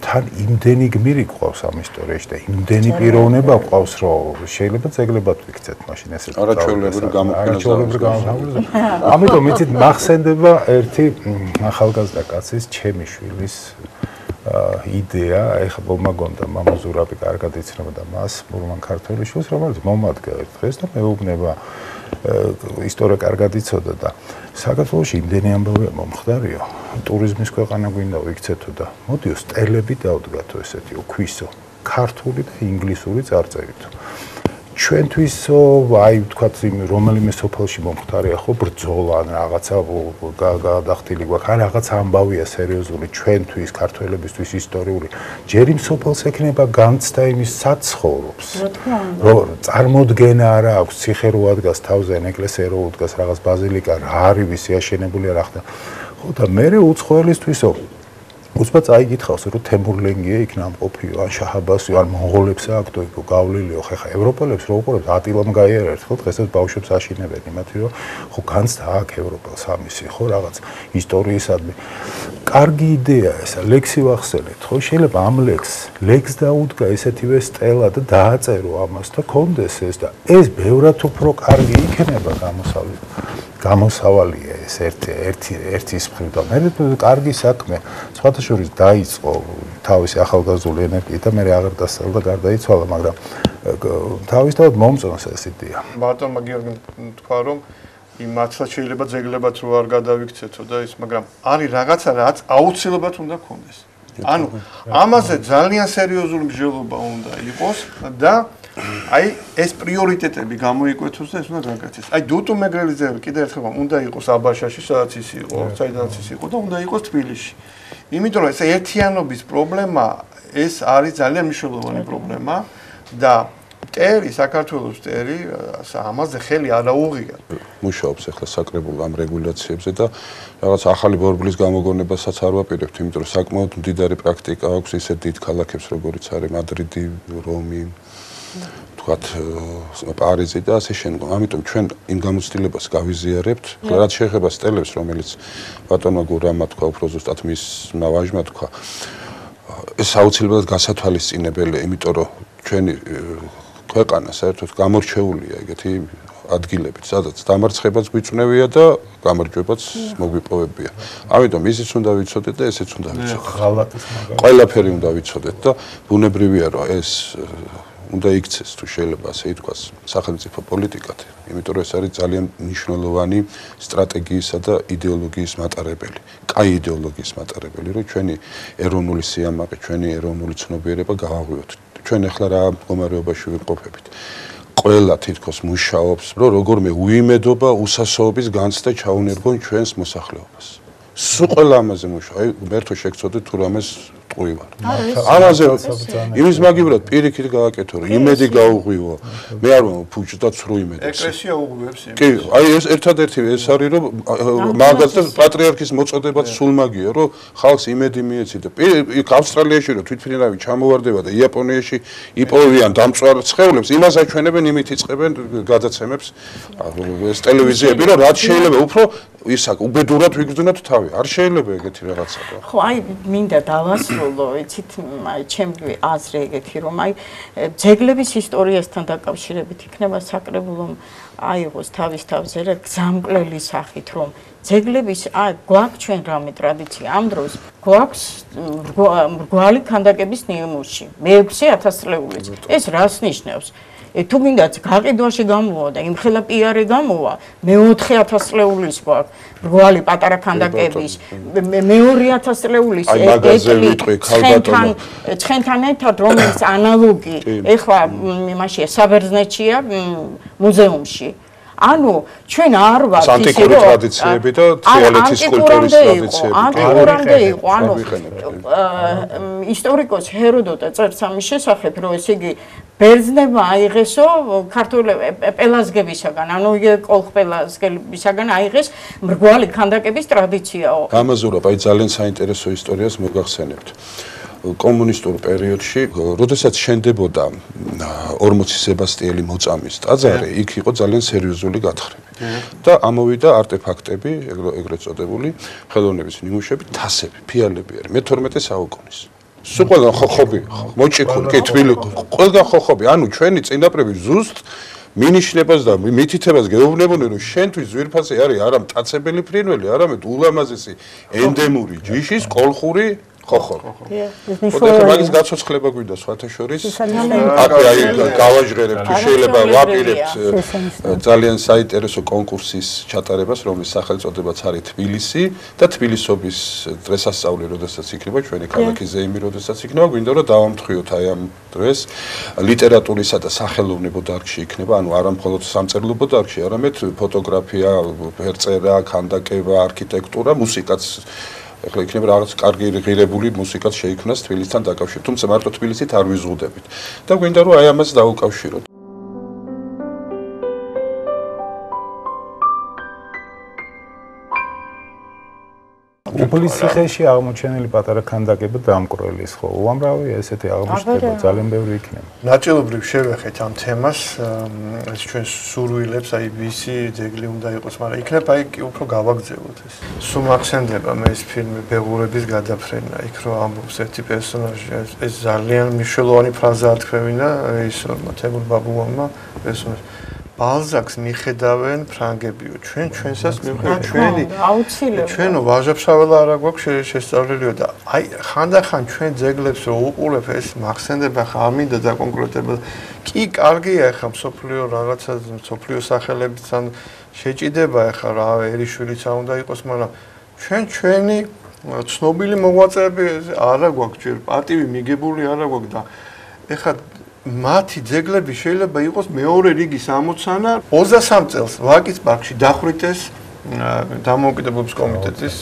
თან იმდენი გმირი გვყავს ამ ისტორიაში და იმდენი პიროვნება გვყავს, რომ შეიძლება ძეგლებად ვიქცეთ მაშინ ესეთ არაჩვეულებრივ გამოყენებას. ამიტომ იცით მახსენდება ერთი ახალგაზრდა კაცის, ჩემი შვილის იდეა, ეხლა მომაგონდა მამაზურაბი კარგად იცნობდა მას, მურმან ქართველიშვილს, რომელიც მომადგა ერთ დღეს და მეუბნება ისტორია კარგად იცოდა და საქართველოში იმდენი ამბავია მომხდარიო, ტურიზმის ქვეყანა გვინდა ვიქცეთო და მოდიო სტელები დავდგათო ესეთიო, ქვისო, ქართული და ინგლისური წარწერითო. ჩვენთვისო, აი ვთქვათ, რომელიმე სოფელში მომხდარია ხო ბრძოლა ან რაღაცა გადახდილი გვაქვს, ან რაღაც ამბავია სერიოზული ჩვენთვის, ქართველებისთვის ისტორიული. ჯერ იმ სოფელს ექნება განცდა იმის საცხოვრობს. რომ წარმოდგენა არა აქვს, ციხე რო ადგას თავზე, ეკლესია რო უდგას, რაღაც ბაზილიკა რა არის, ვისი აშენებულია რა ხდა. ხო და მერე უცხოელისთვისო უცბად წაიგითხავს რომ თემურლენგია იქ ნამყოფიო ან შაჰაბასიო ან მონღოლებს აქვს იქ გავლილიო ხა ევროპელებს რო უყურებს ატილამ გაიარა ერთხელ დღესაც ბავშვებს აშინებენ იმათი რომ ხო განცდა აქვს ევროპელს ამისი ხო რაღაც ისტორიისადმი კარგი იდეა ესა ლექსი ვახსენეთ ხო შეიძლება ამ ლექსს დაუდგა ესეთივე სტელა და დააწერო ამას და კონდეს ეს და ეს ბევრად უფრო კარგი იქნება გამოსავალია ეს ერთის მხრივ და მე კარგი საქმე სხვათა შორის დაიწყო თავისი ახალგაზრდული ენერგიით და მე აღარ დასწავლა და გარდაიცვალა მაგრამ თავისთავად მომწონს ეს იდეა. ბატონმა გიორგიმ თქვა რომ იმ მართლაც შეიძლება ძეგლებად რო არ გადავიქცეთო და ის მაგრამ არის რაღაცა რაც აუცილებლად უნდა გქონდეს. ანუ ამაზე ძალიან სერიოზული მსჯელობა უნდა იყოს და აი ეს პრიორიტეტები გამოიკვეთოს და ეს უნდა გაკეთდეს. აი დუტუ მეგრელიძე კიდე ერთხელ უნდა იყოს აბაშაში, სადაც ის იყო, საიდანაც ის იყო და უნდა იყოს თბილისში. იმიტომ რომ ეს ერთიანობის პრობლემა ეს არის ძალიან მნიშვნელოვანი პრობლემა და მტერი, საქართველოს მტერი ამაზე ხელი არ აუღია. მუშაობს ახლა საკრებულო ამ რეგულაციებზე და რაღაც ახალი ბორბლის გამოგონებასაც არ ვაპირებთ, იმიტომ რომ საკმაოდ მდიდარი პრაქტიკა აქვს ისეთ დიდ ქალაქებს, როგორიც არის მადრიდი, რომი, თქვათ პარიზი და ასე შემდგომ. ამიტომ ჩვენ იმ გამოცდილებას გავიზიარებთ, რაც შეეხება სტელებს, რომელიც ბატონმა გურამმა თქვა, უფრო ზუსტად მისმა ვაჟმა თქვა. ეს აუცილებლად გასათვალისწინებელია, იმიტომ რომ ჩვენი ქვეყანა საერთოდ გამორჩეულია ეგეთი ადგილებით, სადაც დამარცხებაც გვიწვნევია და გამარჯვებაც მოგვიპოვებია. ამიტომ ისიც უნდა ვიცოდეთ და ესეც უნდა ვიცოდეთ. ყველაფერი უნდა ვიცოდეთ და ბუნებრივია რომ ეს უნდა იქცეს თუ შეიძლება ასე ითქვას სახელმწიფო პოლიტიკად, იმიტომ რომ ეს არის ძალიან მნიშვნელოვანი სტრატეგიისა და იდეოლოგიის მატარებელი. კაი იდეოლოგიის მატარებელი, რომ ჩვენი ეროვნული სიამაყე, ჩვენი ეროვნული ცნობიერება გავაღვიოთ. ჩვენ ახლა რა მდგომარეობაში ვიმყოფებით. ყველა თითქოს მუშაობს, რომ როგორმე უიმედობა უსასოობის განცდა ჩაუნერგონ ჩვენს მოსახლეობას. სულ ყველა ამაზე მუშაობს. აი მერთო შეგწოდეთ თუ რამეს ტყუი ვარ. ამაზე იმის მაგივრად პირიქით გააკეთო, რომ იმედი გაუღვივო. მე არ ვამბობ ფუჭდა ცრუ იმედს. ეკლესია უღვივებს იმედს. კი, აი ეს ერთადერთი ეს არის, რომ მაგას და პატრიარქის მოწოდებაც სულ მაგია, რომ ხალხს იმედი მიეციდა. იქ ავსტრალიაში რომ თვითმფრინავი ჩამოვარდება და იაპონიაში იპოვიან დამწვარ სხეულებს, იმას აჩვენებენ, იმით იწყებენ გადაცემებს ეს ტელევიზიები, რომ რაც შეიძლება უფრო ისაკ უბედურად ვიგრძნოთ თავი. არ შეიძლება ეგეთი რაღაცა. ხო, აი მინდა დავასრულო, იცით, აი ჩემი აზრი ეგეთი, რომ აი ძეგლების ისტორიასთან დაკავშირებით იქნება საკრებულომ აიღოს თავის თავზე რა გზამკვლელი სახით, რომ ძეგლების გვაქვს ჩვენ რამე ტრადიცია ამ დროს გვაქვს მრგვალი ქანდაკების ნიმუში მე-6000 წლეულიც. ეს რას ნიშნავს? თუ მინდაც გაყიდვაში გამოვა და იმხელა პიარი გამოვა, მე-4000 წლეულის გვაქვს მრგვალი პატარა ქანდაკების, მე-2000 წლეულის ცხენთან ერთად რომელიც ანალოგი ეხლა იმაშია საბერძნეთშია მუზეუმში. ანუ ჩვენ არ ვართ ანტიკური ტრადიციები და თეოლეთის კულტურის ტრადიციები. ანტიკურამდე იყო, ანუ ისტორიკოს ჰეროდოტე წერს ამის შესახებ, რომ ესე იგი ბერძნებმა აიღესო ქართველების პელაზგებისაგან, ანუ კოლხ-პელაზგებისაგან აიღეს მრგვალი ქანდაკების ტრადიციაო. ამაზურა, აი ძალიან საინტერესო ისტორიას მოგახსენებთ. კომუნისტურ პერიოდში, როდესაც შენდებოდა 40 სებასტიელი მოწამის ტაძარი, იქ იყო ძალიან სერიოზული გათხრები. და ამოვიდა არტეფაქტები, ეგრეთ წოდებული ხელოვნების ნიმუშები, თასები, ფიალები არის მე-12 საუკუნის. სულ ყველა ხოხობი, მოჭიქული, კი თბილი, ყველგან ხოხობი, ანუ ჩვენი წინაპრები ზუსტ მინიშნებას და მითითებას გეუბნებოდნენ, რომ შენთვის ძვირფასი არის არა მტაცებელი ფრინველი, არამედ ულამაზესი ენდემური ჯიშის კოლხური ხოხო. მაგის გაცოცხლება გვინდა სხვათა შორის. აი გავაჟღერებ თუ შეიძლება ვაპირებთ ძალიან საინტერესო კონკურსის ჩატარებას, რომლის სახელწოდებაც არის თბილისი და თბილისობის დღესასწაული, როდესაც იქნება ჩვენი ქალაქი ზეიმი, როდესაც იქნება, გვინდა რომ დავამთხვიოთ აი ამ დღეს ლიტერატურისა და სახელოვნებო დარგში იქნება, ანუ არა მხოლოდ სამწერლობო დარგში, არამედ ფოტოგრაფია, ფერწერა, ქანდაკება, არქიტექტურა, მუსიკაც ეხლა იქნება რაღაც კარგი ღირებული მუსიკაც შეიქმნას თბილისთან დაკავშირებით. თუმცა მარტო თბილისით არ ვიზღუდებით. და გვინდა რომ აი ამას დავუკავშიროთ. უბლისხეში აღმოჩენილი პატარა ქანდაკება დამკვრელის ხო უამრავი ესეთი აღმოჩნდება ძალიან ბევრი იქნება. ნაწილობრივ შევეხეთ ამ თემას, ეს ჩვენ სურვილებს, აი ვისი ძეგლი უნდა იყოს, მაგრამ იქნება აი უფრო გავაგრძელოთ ეს. სულ მახსენდება მე ეს ფილმი ბეღურების გადაფრენა, იქ რო ამბობს ერთი პერსონაჟი, ეს ძალიან მნიშვნელოვანი ფრაზაა თქვენინა რეჟისორმა თემურ ბაბუამმა პერსონაჟი. ბალზაკს მიხედავენ ფრანგებიო, ჩვენსაც მიხედავენ ჩვენი აუცილებლად. ჩვენო ვაჟაფშაველა არა გვაქვს შესწავლილია და აი ხანდახან ჩვენ ძეგლებს რო უყურებ ეს მახსენდება ხა ამინდა დაკონკრეტებად. კი კარგია ხა მსოფლიო რაღაცა მსოფლიო სახელებთან შეჭიდება ხა რა ერიშვილიც არ უნდა იყოს, მაგრამ ჩვენი ცნობილი მოღვაწეები არა გვაქვს ჯერ პატივი მიგებული არა გვაქვს და ეხა მათი ძეგლები შეიძლება იყოს მეორე რიგის ამოცანა 23 წელს ვაკის პარკში დახვრიტეს დამოუკიდებლობის კომიტეტის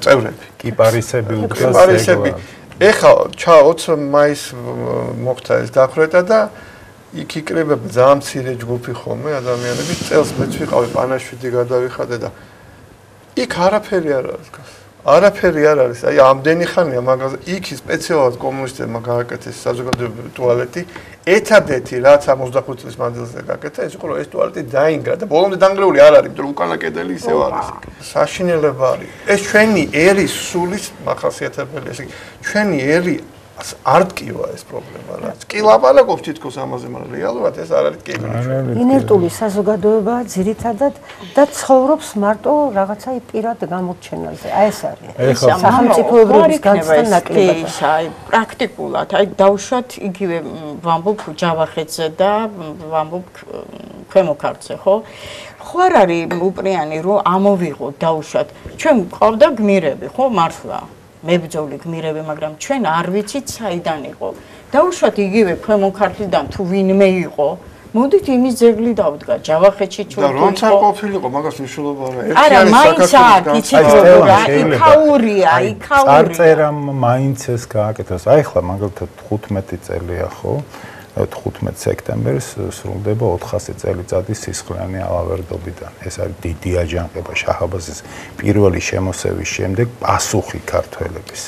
წევრები. კიპარისები კიპარისები. ეხლა 20 მაისს მოხდა ეს დახვრეტა და იქ იკრიბება ძალიან მცირე ჯგუფი ხოლმე ადამიანები. წელს მეც ვიყავი პანაშვიდი გადავიხადე და იქ არაფერი არ არის. არაფერი არ არის. აი ამდენი ხანია მაგაზე იქ სპეციალურად კომუნისტებმა გააკეთეს საზოგადოებრივი ტუალეტი. ერთადერთი რაც 65 წლის მანძილზე გააკეთა, ეს იყო რომ ეს ტუალეტი დაინგრა და ბოლომდე დანგრეული არ არის, იმიტომ რომ უკანა კედელი ისევ არის. საშინელება არის. ეს ჩვენი ერის სულის მახასიათებელი ეს ჩვენი ერი არ ტკივა ეს პრობლემა რა. კი ლაპარაკობს თითქოს ამაზე, მაგრამ რეალურად ეს არ არის ტკივილი. ინერტული საზოგადოება ძირითადად და ცხოვრობს მარტო რაღაცა პირად გამორჩენაზე. აი ეს არის. სახელმწიფოების განცდა ნაკლებად. აი პრაქტიკულად, აი დავუშვათ იგივე ვამბობ ჯავახეთზე და ვამბობ ქვემო ქართლზე, ხო? ხო არ არის უპრიანი რომ ამოვიღოთ დავუშვათ. ჩვენ ყავდა გმირები, ხო, მართლა. მებრძოლი გმირები, მაგრამ ჩვენ არ ვიცით საიდან იყო. დავუშვათ იგივე ქვემო ქართლიდან თუ ვინმე იყო, მოდით იმის ძეგლი დავდგა ჯავახეთში თუ და როცა ყოფილიყო, მაგას მნიშვნელობა არა. არა, მაინც აქ იცით როგორ იქაურია, იქაურია. წარწერამ მაინც ეს გააკეთეს. აი ხლა მაგალითად 15 წელია ხო? 15 სექტემბერს სრულდება 400 წელიწადის სისხლიანი ალავერდობიდან. ეს არის დიდი აჯანყება შაჰაბაზის პირველი შემოსევის შემდეგ პასუხი ქართველების.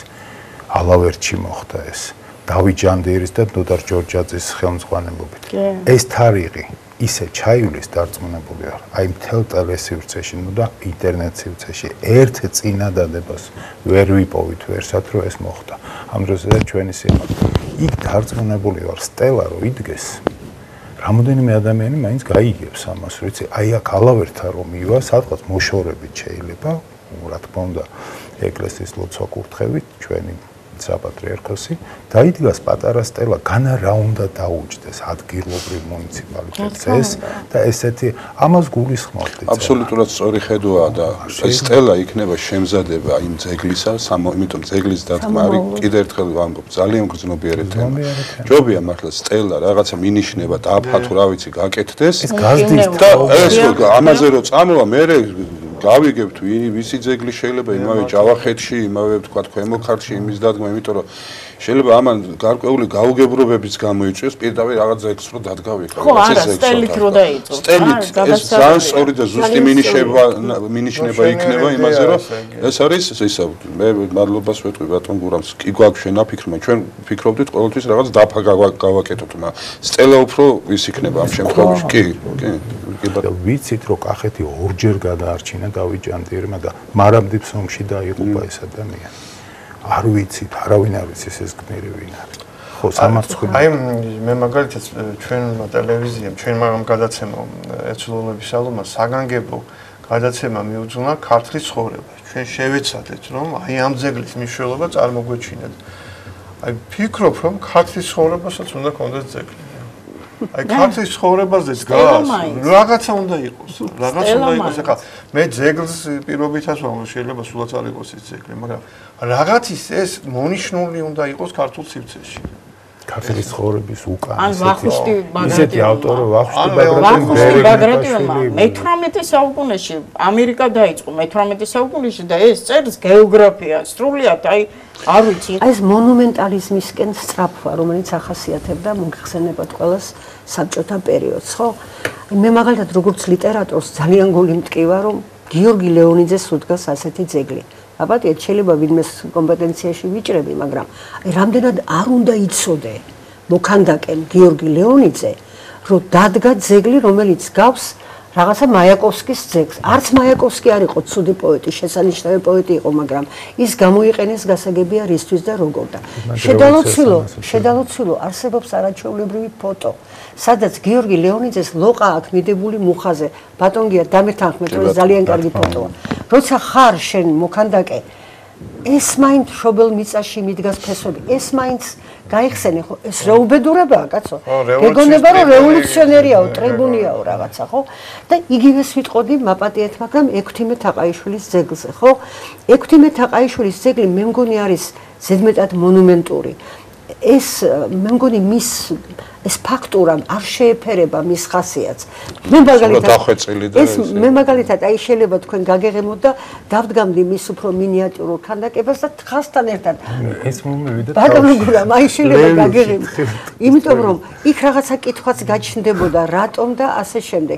ალავერდში მოხდა ეს. დავით ჯანდიერის და დოდარ ჯორჯაძის ხელმძღვანელობით. ეს თარიღი ისე ჩაივლის დარწმუნებული ვარ. აი მთელ ტელესივრცეში და ინტერნეტ სივრცეში ერთ წინადადებას ვერ ვიპოვით ვერსად რომ ეს მოხდა. ამ დროსაც ჩვენი სიმართლე. იქ დარწმუნებული ვარ სტელა რომ იდგეს. რამოდენიმე ადამიანი მაინც გაიგებს ამას, რომ იცი, აი აქ ალავერთა რომ მივა, სადღაც მოშორებით შეიძლება, რა თქმა უნდა, ეკლესიის ლოცვა კურთხევით ჩვენი საპატრიარქოსი, დაიდგას პატარა სტელა, განა რა უნდა დაუჯდეს ადგილობრივ მუნიციპალიტეტს ეს და ესეთი ამას გულისხმობთ. აბსოლუტურად სწორი ხედვაა და ეს სტელა იქნება შემზადება იმ ძეგლისა, იმიტომ ძეგლის დადგმა არის კიდევ ერთხელ ვამბობ, ძალიან გრძნობიერი თემა. ჯობია მართლა სტელა რაღაცა მინიშნება და აფათო რა ვიცი გაკეთდეს. ეს გაზდის და ეს ამაზე რო წამოვა მე გავიგებთ ვისი ძეგლი შეიძლება იმავე ჯავახეთში, იმავე თქვა ქვემო ქართლში იმის დადგმა, იმიტომ რომ შეიძლება ამან გარკვეული გაუგებრობებიც გამოიწვიოს პირდაპირ რაღაც ძეგლს რო დადგავიქა. ხო, არა, სტელით რო დაიწოს. სტელით ეს ძალიან სწორი და ზუსტი მინიშნება იქნება იმაზე, რომ ეს არის ისა მე მადლობას ვეთქვი ბატონ გურამს. კი გვაქვს შენაფიქრება, ჩვენ ფიქრობდით ყოველთვის რაღაც დაფა გავაკეთოთ, მაგრამ სტელა უფრო ის იქნება ამ შემთხვევაში. კი. ვიცით რომ კახეთი ორჯერ გადაარჩინა დავით ჭანტიერმა და მარაბდის ომში დაიღუპა ეს ადამიანი. არ ვიცით, არავინ არ ვიცის ეს გმირი ვინ არის. ხო, სამარცხვინო. აი მე მაგალითად ჩვენმა ტელევიზიამ, ჩვენმა გადაცემამ ერთსულოვნების სალონმა საგანგებო გადაცემა მიუძღვნა ქართლის ცხოვრებას. ჩვენ შევეცადეთ რომ აი ამ ძეგლის მნიშვნელობა წარმოგვეჩინათ. აი ფიქრობ რომ ქართლის ცხოვრებასაც უნდა კონდეს ძეგლი. აი ქართლის ცხოვრებაზეც გას რაღაცა უნდა იყოს. რაღაცა უნდა იყოს. ახლა მე ძეგლს პირობითაც ვამბობ, შეიძლება სულაც არ იყოს ეს ძეგლი, მაგრამ რაღაცის ეს მონიშნული უნდა იყოს ქართულ სივრცეში. ქართლის ცხოვრების უკან ან ვახუშტი ისეთი ავტორი ვახუშტი ბაგრატიონმა მე-18 საუკუნეში ამერიკა დაიწყო მე-18 საუკუნეში და ეს წერს გეოგრაფია სრულიად აი არ ვიცი აი ეს მონუმენტალიზმისკენ სწრაფვა რომელიც ახასიათებდა მოიხსენებათ ყველას საბჭოთა პერიოდს ხო მე მაგალითად როგორც ლიტერატორს ძალიან გული მტკივა რომ გიორგი ლეონიძეს უდგას ასეთი ძეგლი აბატიეთ შეიძლება ვინმეს კომპეტენციაში ვიჭრები, მაგრამ რამდენად არ უნდა იცოდე მოქანდაკემ გიორგი ლეონიძე, რომ დადგა ძეგლი, რომელიც გავს რაღაცა მაიაკოვსკის ძეგლს. არც მაიაკოვსკი არ იყო ცუდი პოეტი, შესანიშნავი პოეტი იყო, მაგრამ ის გამოიყენეს გასაგებია რისთვის და როგორ და. შედალოცილო არსებობს არაჩვეულებრივი ფოტო, სადაც გიორგი ლეონიძეს ლოყა აქვს მიდებული მუხაზე. ბატონგია დამეთანხმეთ, რომ ეს ძალიან კარგი ფოტოა. როცა ხარ შენ მოქანდაკე ეს მაინც შობელ მიწაში მიდგას ფესვები ეს მაინც გაიხსენე ხო ეს რა უბედურებაა კაცო გეგონება რომ რევოლუციონერიაო ტრიბუნიაო რაღაცა ხო და იგივეს ვიტყოდი მაპატიეთ მაგრამ ექვთიმე თაყაიშვილის ძეგლზე ხო ექვთიმე თაყაიშვილის ძეგლი მე მგონი არის ზედმეტად მონუმენტური ეს მე მგონი მის ეს ფაქტურა არ შეეფერება მის ხასიათს. მე მაგალითად აი შეიძლება თქვენ გაგეღემოთ და დავდგამდი მის უფრო მინიატიურულ ქანდაკებას და თხასთან ერთად. ეს მომივიდა. ბატონო გურამ აი შეიძლება გაგეღემოთ. იმიტომ რომ იქ რაღაცა კითხვაც გაჩნდებოდა რატომ და ასე შემდეგ.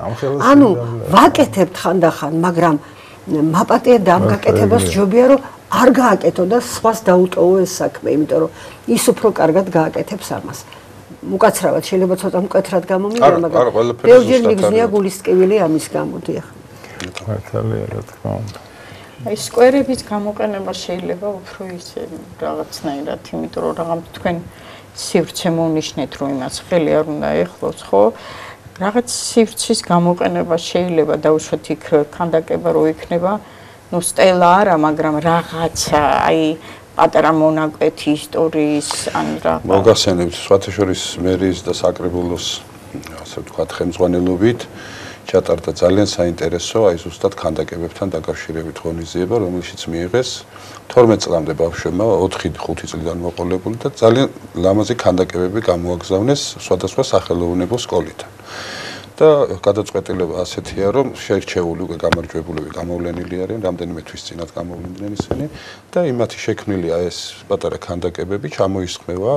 ანუ ვაკეთებთ ხანდახან, მაგრამ მაპატია და ამ გაკეთებას ჯობია რომ არ გააკეთო და სხვას დაუტოვო ეს საქმე, იმიტომ რომ ის უფრო კარგად გააკეთებს ამას. უკაცრავად შეიძლება ცოტა მკვეთრად გამომივიდა, მაგრამ ბევრჯერ მიგზნია გულის ტკივილი ამის გამო, დიახ. მართალია რა თქმა უნდა. აი სკვერების გამოყენება შეიძლება უფრო ისე რაღაცნაირად, იმიტომ რომ რაღაც თქვენ სივრცე მონიშნეთ, რომ იმას ხელი არ უნდა ეხლოს, ხო? რაღაც სივრცის გამოყენება შეიძლება დაუშვათ იქ ქანდაკება რო იქნება, ну სტელა არა, მაგრამ რაღაცა აი პატარა მონაკვეთი ისტორიის ან რა. მოგახსენებთ სხვათაშორის მერის და საკრებულოს ასე ვთქვათ ხელმძღვანელობით ჩატარდა ძალიან საინტერესო აი ზუსტად ქანდაკებებთან დაკავშირებით ღონისძიება, რომელშიც მიიღეს 12 წლამდე ბავშვებმა 4-5 წლიდან მოყოლებული და ძალიან ლამაზი ქანდაკებები გამოაგზავნეს სხვადასხვა სახელოვნებო სკოლიდან. და გადაწყვეტილება ასეთია, რომ შერჩეული უკვე გამარჯვებულები გამოვლენილი არიან, რამდენიმე თვის წინათ გამოვლენილ ისინი და იმათი შექმნილია ეს პატარა ქანდაკებები, ჩამოისხმევა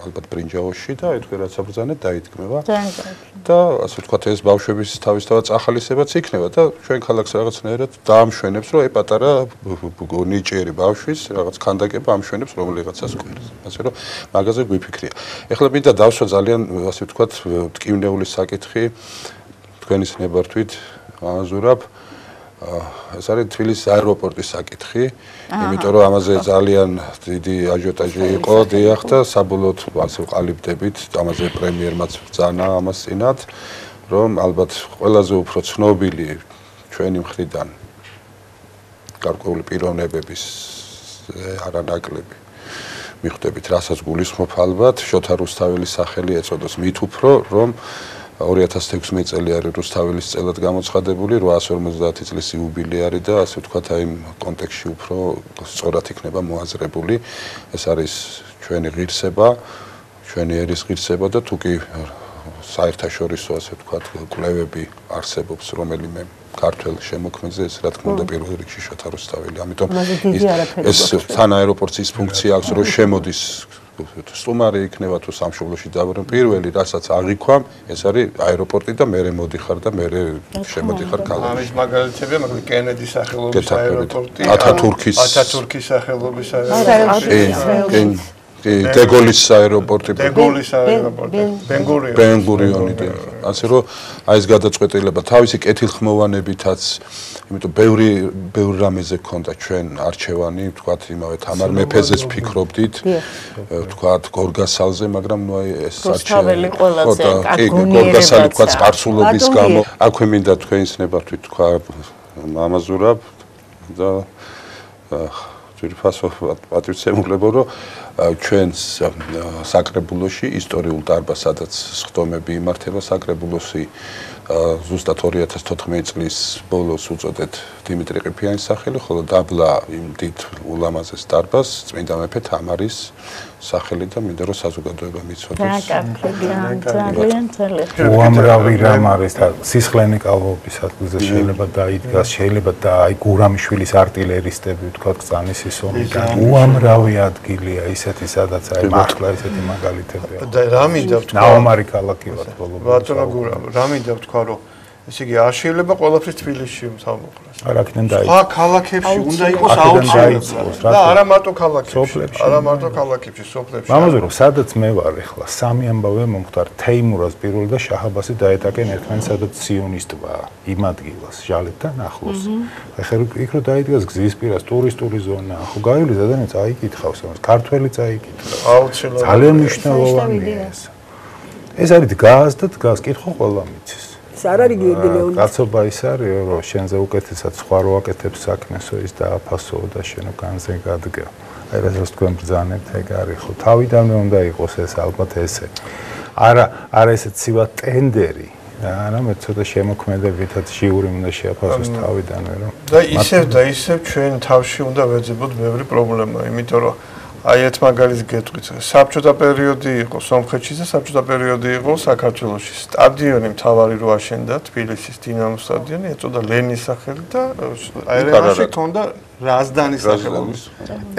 ალბათ ბრინჯაოში და აი თქვენ რაც აბრძანეთ დაიდგმება. და ასე ვთქვათ ეს ბავშვების თავისთავად წახალისებაც იქნება და ჩვენ ქალაქს რაღაცნაირად დაამშვენებს, რომ აი პატარა ნიჭიერი ბავშვის რაღაც ქანდაკება ამშვენებს რომელიღაცა სკოლას. ასე რომ მაგაზე გვიფიქრია. ეხლა მინდა დავსვა ძალიან ასე ვთქვათ ტკივნეული საკითხი თქვენის ნებართვით ამაზურაბ ეს არის თბილისის აეროპორტის საკითხი, იმიტომ რომ ამაზე ძალიან დიდი აჟიოტაჟი იყო, დიახ და საბოლოოდ ასე ვყალიბდებით, ამაზე პრემიერმაც ბრძანა ამას წინათ, რომ ალბათ ყველაზე უფრო ცნობილი ჩვენი მხრიდან გარკვეული პიროვნებების არანაკლები მიხვდებით, რასაც გულისხმობ ალბათ, შოთა რუსთაველის სახელი ეწოდოს მით უფრო, რომ 2016 წელი არის რუსთაველის წელად გამოცხადებული, 850 წლის იუბილე და ასე ვთქვათ, აი კონტექსტში უფრო სწორად იქნება მოაზრებული. ეს არის ჩვენი ღირსება, ჩვენი ერის ღირსება და თუ კი საერთაშორისო ასე ვთქვათ, კვლევები არსებობს, რომელიმე ქართველ შემოქმედზე, ეს რა თქმა უნდა პირველ რიგში შოთა რუსთაველი. ამიტომ ეს თან აეროპორტის ის ფუნქცია აქვს, რომ შემოდის სტუმარი იქნება თუ სამშობლოში დაბრუნ პირველი რასაც აღიქვამ ეს არის აეროპორტი და მე მოდიხარ და მე შემოდიხარ ქალაქში. ამის მაგალითებია, მაგრამ კენედის სახელობის აეროპორტი, ათათურქის სახელობის აეროპორტი, დეგოლის აეროპორტი, ბენ-გურიონი. ასე რომ აი ეს გადაწყვეტილება თავისი კეთილხმოვანებითაც, იმიტომ ბევრი რამეზე ქონდა ჩვენ არჩევანი, ვთქვათ, იმავე თამარ მეფეზეც ფიქრობდით, ვთქვათ, გორგასალზე, მაგრამ ნუ აი ეს არჩევანი ყველაზე გორგასალი ვთქვათ, სპარსულობის გამო, აქვე მინდა თქვენს ნებართვით თქვა ამაზურაბ და ძირფასო პატრიცემულებო, რომ ჩვენს საკრებულოში ისტორიულ დარბაზს, სადაც სხდომები იმართება, საკრებულოსი ზუსტად 2014 წლის ბოლოს უწოდეთ დიმიტრი ყიფიანის სახელი, ხოლო დაბლა იმ დიდ ულამაზეს დარბაზს წმინდა მეფე თამარის სახელი და მინდა რომ საზოგადოება მიცოდეს. უამრავი რამ არის და სისხლიანი კალვობის ადგილზე შეიძლება დაიდგას, შეიძლება და აი გურამიშვილის არტილერისტები ვთქვათ კწანისის ომიდან. უამრავი ადგილია ისეთი, სადაც აი მართლა ისეთი მაგალითებია. და რა მინდა ვთქვა? ნაომარი ქალაქი ვარ ბოლოს. ბატონო გურამ, რა მინდა ვთქვა, რომ ესე იგი არ შეიძლება ყველაფრის თბილისში თავმოყრას. არა, აქედან დაიწყოს. სხვა ქალაქებში უნდა იყოს აუცილებლად. და არა მარტო ქალაქებში, არა მარტო ქალაქებში, სოფლებში. მამაზურო, სადაც მე ვარ ახლა, სამი ამბავია მომხდარ. თეიმურას პირველ და შაჰაბასი დაეტაკენ ერთმანეთს, სადაც სიონის ტბაა, იმ ადგილას, ჟალებთან ახლოს. ახლა იქ რო დაიდგას გზის პირას, ტურისტული ზონა, ხო გაივლი ზადანაც აიკითხავს ამას, ქართველი წაიკითხავს. აუცილებლად. ძალიან მნიშვნელოვანია ეს. ეს არის დგას და დგას, კითხო ყველა მიცის. არ არის გიორგილეონი. კაცობა ის არის, რომ შენზე უკეთესად სხვა რო აკეთებს საქმესო ის დააფასო და შენო განზე გადგა. აი რასაც თქვენ ბრძანებთ, ეგ არის ხო. თავიდანვე უნდა იყოს ეს ალბათ ესე. არა ესე ცივა ტენდერი. არამედ ცოტა შემოქმედებითაც ჟიური უნდა შეაფასოს თავიდანვე, რომ და ისევ ჩვენ თავში უნდა ვეძებოთ ბევრი პრობლემა, იმიტომ რომ აი ერთ მაგალითს გეტყვით. საბჭოთა პერიოდი იყო სომხეთში და საბჭოთა პერიოდი იყო საქართველოში. სტადიონი მთავარი რო აშენდა, თბილისის დინამოს სტადიონი, ეწოდა ლენის სახელი და აერეში ქონდა რაზდანის სახელობის.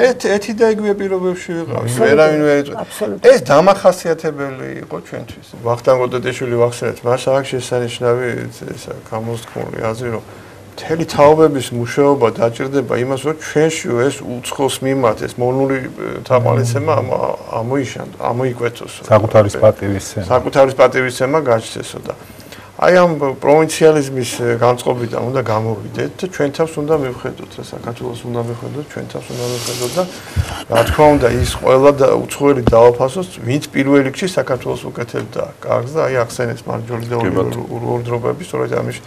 ერთი და იგივე პირობებში ვიყავით. ვერავინ ვერ იწვევდა. ეს დამახასიათებელი იყო ჩვენთვის. ვახტანგ გოდეშვილი ვახსენეთ, მას აქვს შესანიშნავი ესა გამოსთქმული აზრი, რომ მთელი თაობების მუშაობა დაჭირდება იმას, რომ ჩვენში ეს უცხოს მიმართ ეს მონური თაყვანისცემა ამოიკვეთოს. საკუთარის პატივისცემა გაჩნდესო და აი ამ პროვინციალიზმის განწყობიდან უნდა გამოვიდეთ და ჩვენ თავს უნდა მივხედოთ, საქართველოს უნდა მივხედოთ, ჩვენ თავს უნდა მივხედოთ და რა თქმა უნდა ის ყველა და უცხოელი დააფასოს, ვინც პირველ რიგში საქართველოს უკეთებდა კარგს და აი ახსენეს მარჯოლი და უორდრობები, სწორედ ამის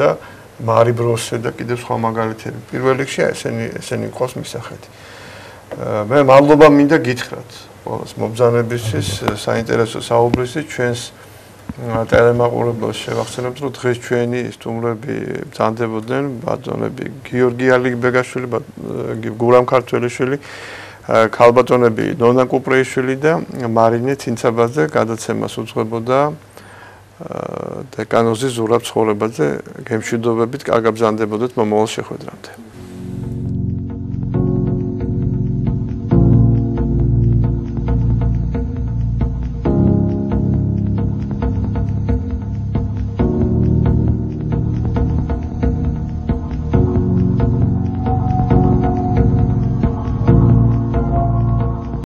და მარი ბროსე და კიდევ სხვა მაგალითები. პირველ რიგში ესენი ყავს მისახეთი. მე მადლობა მინდა გითხრათ ყველას მობრძანებისთვის, საინტერესო საუბრისთვის, ჩვენს ტელემაყურებელს შევახსენებთ, რომ დღეს ჩვენი სტუმრები ბრძანდებოდნენ ბატონები გიორგი ალიბეგაშვილი, გურამ ქართველიშვილი, ქალბატონები ნონა კუპრეიშვილი და მარინე ცინცაბაძე გადაცემას უძღვებოდა დეკანოზის ზურაბ ცხოვრებაზე. გემშვიდობებით, კარგად ბრძანდებოდეთ მომავალ შეხვედრამდე.